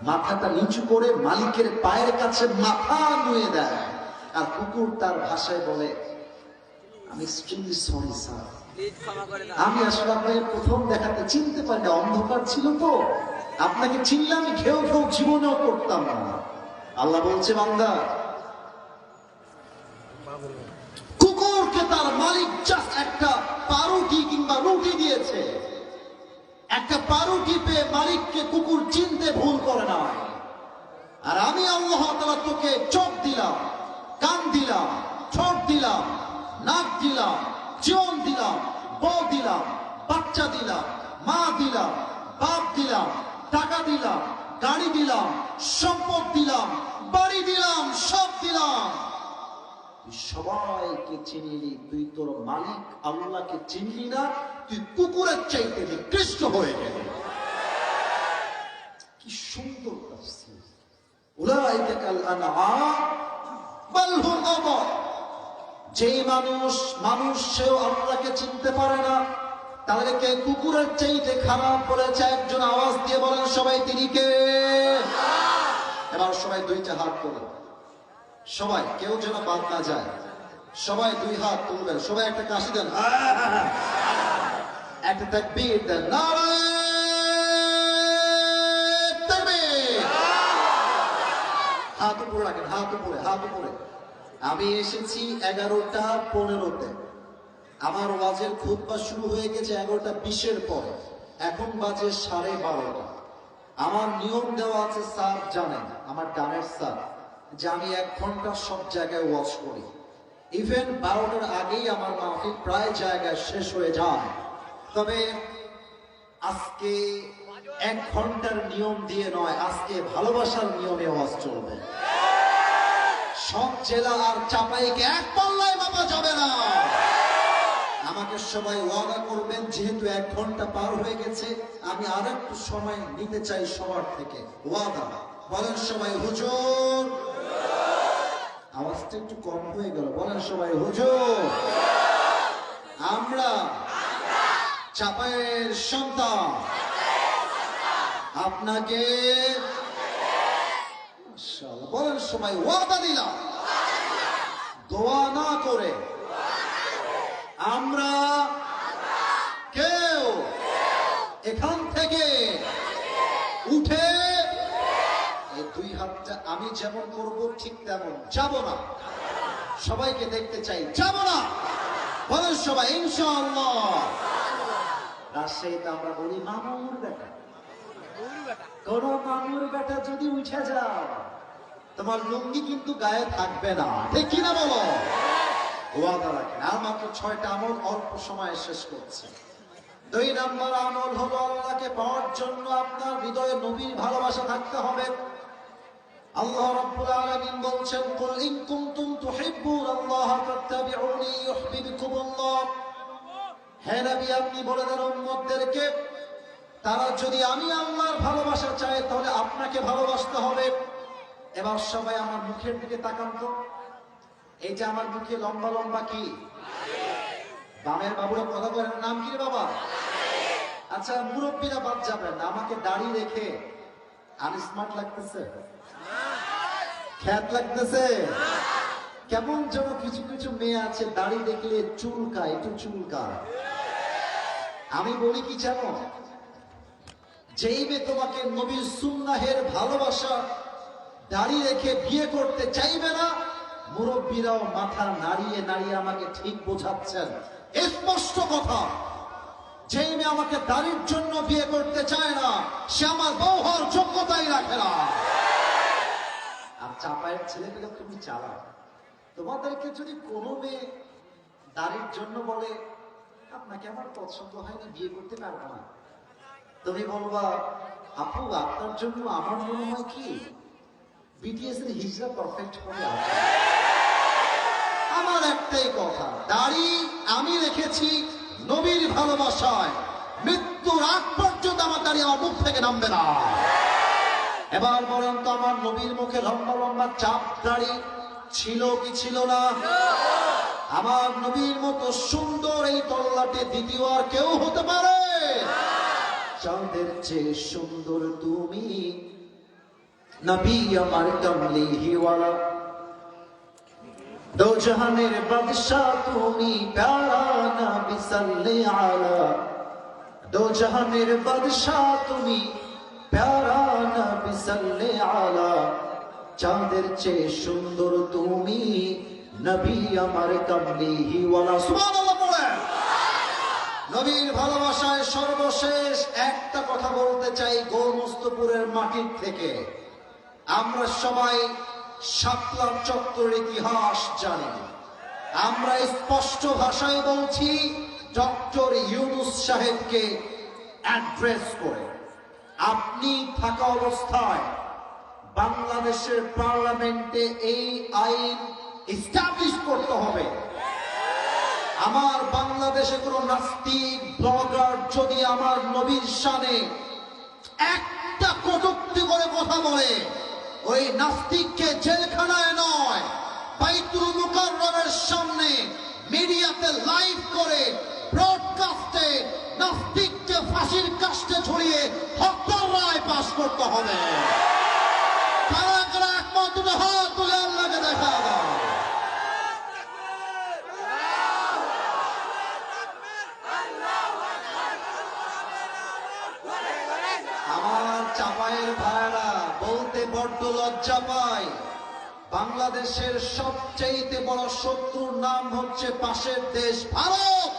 মাথাটা নিচু করে মালিকের পায়ের কাছে মাথা নুয়ে দেয়। আর কুকুর তার ভাষায় বলে, আমি এক্সট্রিমলি সরি স্যার, আমি আসলে আপনাকে প্রথম দেখাতে চিনতে পারি না, অন্ধকার ছিল তো, আপনাকে চিনলে আমি ঘেউ ঘেউ জীবনেও করতাম না। আল্লাহ বলছে, বান্দা, কুকুরকে তার মালিক জাস্ট একটা পাউরুটি কিংবা রুটি দিয়েছে। একটা পাউরুটি পেয়ে মালিককে কুকুর চিনতে ভুল করে না। আর আমি আল্লাহ তাআলা তোকে চোখ দিলাম, কান দিলাম, ঠোঁট দিলাম, নাক দিলাম, জীবন দিলাম, বউ দিলাম, বাচ্চা দিলাম, মা দিলাম, বাপ দিলাম, টাকা দিলাম, গাড়ি দিলাম, সম্পদ দিলাম, বাড়ি দিলাম, সব দিলাম। সবাইকে চিনিলি, তুই তোর মালিক আল্লাহকে চিনলি না, তুই কুকুরের চাইতে নিকৃষ্ট হয়ে গেলি। কি সুন্দর তাফসীর। উলাইকা কাল আনআম বাল হুম আযাল। যে মানুষ সেও আল্লাহকে চিনতে পারে না, তাদেরকে কুকুরের চাইতে খারাপ বলেছে। একজন আওয়াজ দিয়ে বলেন সবাই, তিনি কে? এবার সবাই 2টা হাত তোলেন, সবাই, কেউ যেন বাদ না যায়। সবাই 2 হাত তুলবেন, সবাই একটা কাশি দেন, একটা তাকবীর দেন, নারায়ে তাকবীর। হাত উপরে রাখেন, হাত উপরে, হাত উপরে। আমি এসেছি 11টা 15-তে। আমার ওয়াজের খুতবা শুরু হয়ে গেছে 11টা 20-এর পরে। এখন বাজে 12:30। আমার নিয়ম দেওয়া আছে, স্যার জানেন, আমার ডানের স্যার, যে আমি 1 ঘন্টা সব জায়গায় ওয়াজ করি। ইভেন 12টার আগেই আমার মাহফিল প্রায় জায়গায় শেষ হয়ে যায়। তবে আজকে 1 ঘন্টার নিয়ম দিয়ে নয়, আজকে ভালোবাসার নিয়মে ওয়াজ চলবে। সব জেলা আর চাপাইকে এক পাল্লায় মাপা যাবে না। আমাকে সবাই ওয়াদা করবেন, যেহেতু 1 ঘন্টা পার হয়ে গেছে, আমি আর একটু সময় নিতে চাই সবার থেকে। ওয়াদা বলেন সবাই, হুজুর। আওয়াজটা একটু কম হয়ে গেল, বলেন সবাই, হুজুর। আমরা চাপাইয়ের সন্তান আপনাকে বলেন সবাই, ওয়াদা দিলাম, দোয়া না করে আমরা কেউ এখান থেকে উঠে এই 2 হাতটা আমি যেমন করব ঠিক তেমন যাব না। সবাইকে দেখতে চাই, যাব না। বলেন সবাই ইনশাআল্লাহ। রাজশাহীতে আমরা বলি মামুর বেটা। কোন মামুর বেটা যদি উঠে যাও, তোমার লুঙ্গি কিন্তু গায়ে থাকবে না, ঠিক কিনা বলো? ওয়াদা রাখেন। আর মাত্র 6টা আমল, অল্প সময়ে শেষ করছি। 2 নম্বর আমল হলো, আল্লাহকে পাওয়ার জন্য আপনার হৃদয়ে নবীর ভালোবাসা থাকতে হবে। আল্লাহ রাব্বুল আলামিন বলছেন, কুল ইন কুনতুম তুহিব্বুনাল্লাহ ফাত্তাবিউনি ইউহিব্বুকুমুল্লাহ। হে নবী আপনি বলে দেন উম্মতদেরকে তারা যদি আমি আল্লাহর ভালোবাসা চায় তাহলে আপনাকে ভালোবাসতে হবে। এবার সবাই আমার মুখের দিকে তাকান তো, এই যে আমার মুখে লম্বা লম্বা কি বামের বাবুরা কথা বলেন, নাম কি রে বাবা? আচ্ছা মুরব্বীরা বাদ যাবেন না, আমাকে দাড়ি রেখে আনস্মার্ট লাগতেছে, খ্যাত লাগতেছে। কেমন যেন কিছু কিছু মেয়ে আছে দাড়ি দেখলে চুলকায়, একটু চুলকায়। আমি বলি কি জানো, যেই মেয়ে তোমাকে নবীর সুন্নাহের ভালোবাসা দাড়ি রেখে বিয়ে করতে চাইবে না, মুরব্বীরাও মাথা নাড়িয়ে নাড়িয়ে আমাকে ঠিক বোঝাচ্ছেন, স্পষ্ট কথা। যেই মেয়ে আমাকে দাড়ির জন্য বিয়ে করতে চায় না, সে আমার বউ হওয়ার যোগ্যতাই রাখে না। আর চাপায়ের ছেলেপেলে তুমি চালা, তোমাদেরকে যদি কোনো মেয়ে দাড়ির জন্য বলে আপনাকে আমার পছন্দ হয়নি, বিয়ে করতে পারবো না, তুমি বলবা আপু আপনার জন্য আমার মনে হয় কি বিটিএস এর হিজরা পারফেক্ট করে আছে। আমার একটাই কথা, দাড়ি আমি রেখেছি নবীর ভালোবাসায়, মৃত্যুর আগ পর্যন্ত আমার দাড়ি আমার মুখ থেকে নামবে না। এবার বলেন তো, আমার নবীর মুখে লম্বা লম্বা চাপ দাড়ি ছিল কি ছিল না? আমার নবীর মতো সুন্দর এই তল্লাটে দ্বিতীয় আর কেউ হতে পারে? চাঁদের চেয়ে সুন্দর তুমি নবী আমার কমলিওয়ালা, দো জাহানের বাদশা তুমি প্যারা নবী সাল্লি আলা, দো জাহানের বাদশা তুমি প্যারা নবী সাল্লি আলা, চাঁদের চেয়ে সুন্দর তুমি নবী আমার কমলিওয়ালা। সুবহানাল্লাহ বলেন। নবীর ভালোবাসায় সর্বশেষ একটা কথা বলতে চাই, গোমস্তপুরের মাটির থেকে। আমরা সবাই শাপলা চত্বরের ইতিহাস জানি। আমরা স্পষ্ট ভাষায় বলছি, ডক্টর ইউনূস সাহেবকে অ্যাড্রেস করে আপনি থাকা অবস্থায় বাংলাদেশের পার্লামেন্টে এই আইন এস্টাবলিশ করতে হবে। আমার বাংলাদেশে কোন নাস্তিক ব্লগার যদি আমার নবীর শানে একটা কটূক্তি করে কথা বলে, ওই নাস্তিককে জেলখানায় নয়, বাইতুল মুকাররমের সামনে মিডিয়াতে লাইভ করে ব্রডকাস্টে নাস্তিককে ফাঁসির কাস্টে ঝুলিয়ে হত্যার রায় পাশ করতে হবে। কারা কারা একমত দুটো হাত তুলে আল্লাহকে দেখা দাও। আমার চাপায়ের ভাইরা বলতে বড্ড লজ্জা পায়, বাংলাদেশের সবচেয়ে বড় শত্রুর নাম হচ্ছে পাশের দেশ ভারত।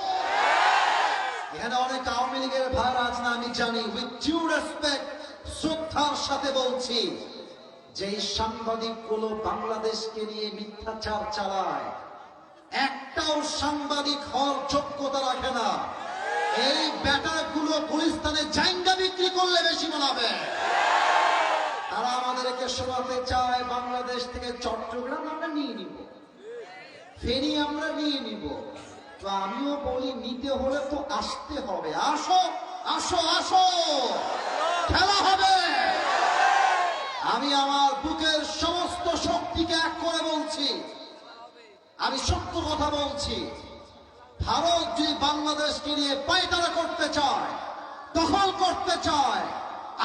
এখানে অনেক আওয়ামী লীগের ভাইরা আছে না, আমি জানি। উইথ ডিউ রেসপেক্ট, শ্রদ্ধার সাথে বলছি, যেই সাংবাদিকগুলো বাংলাদেশকে নিয়ে মিথ্যাচার চালায়, একটাও সাংবাদিক হওয়ার যোগ্যতা রাখে না। এই ব্যাটাগুলো গুলিস্তানে জাইঙ্গা বিক্রি করলে বেশি বানাবে। তারা আমাদেরকে শোনাতে চায় বাংলাদেশ থেকে চট্টগ্রাম আমরা নিয়ে নিব, ফেনী আমরা নিয়ে নিব। তো আমিও বলি, নিতে হলে তো আসতে হবে। আসো আসো আসো, খেলা হবে। আমি আমার বুকের সমস্ত শক্তিকে এক করে বলছি, আমি সত্য কথা বলছি। ভারত যদি বাংলাদেশকে নিয়ে পায়তারা করতে চায়, দখল করতে চায়,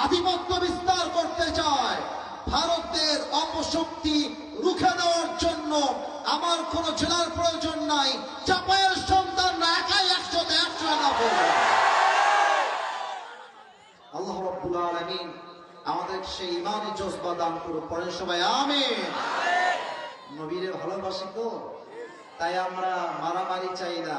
আধিপত্য বিস্তার করতে চায়, ভারতের অপশক্তি রুখে দেওয়ার জন্য আমার কোন জেলার প্রয়োজন নাই। চাপায়ের সন্তানরা একাই 100-তে 100 টাকা করবে। আল্লাহ রাব্বুল আলামিন আমাদের সেই ইমানি জজবা দান করুন। পড়েন সবাই আমিন। নবীরে ভালোবাসি তো, তাই আমরা মারামারি চাই না।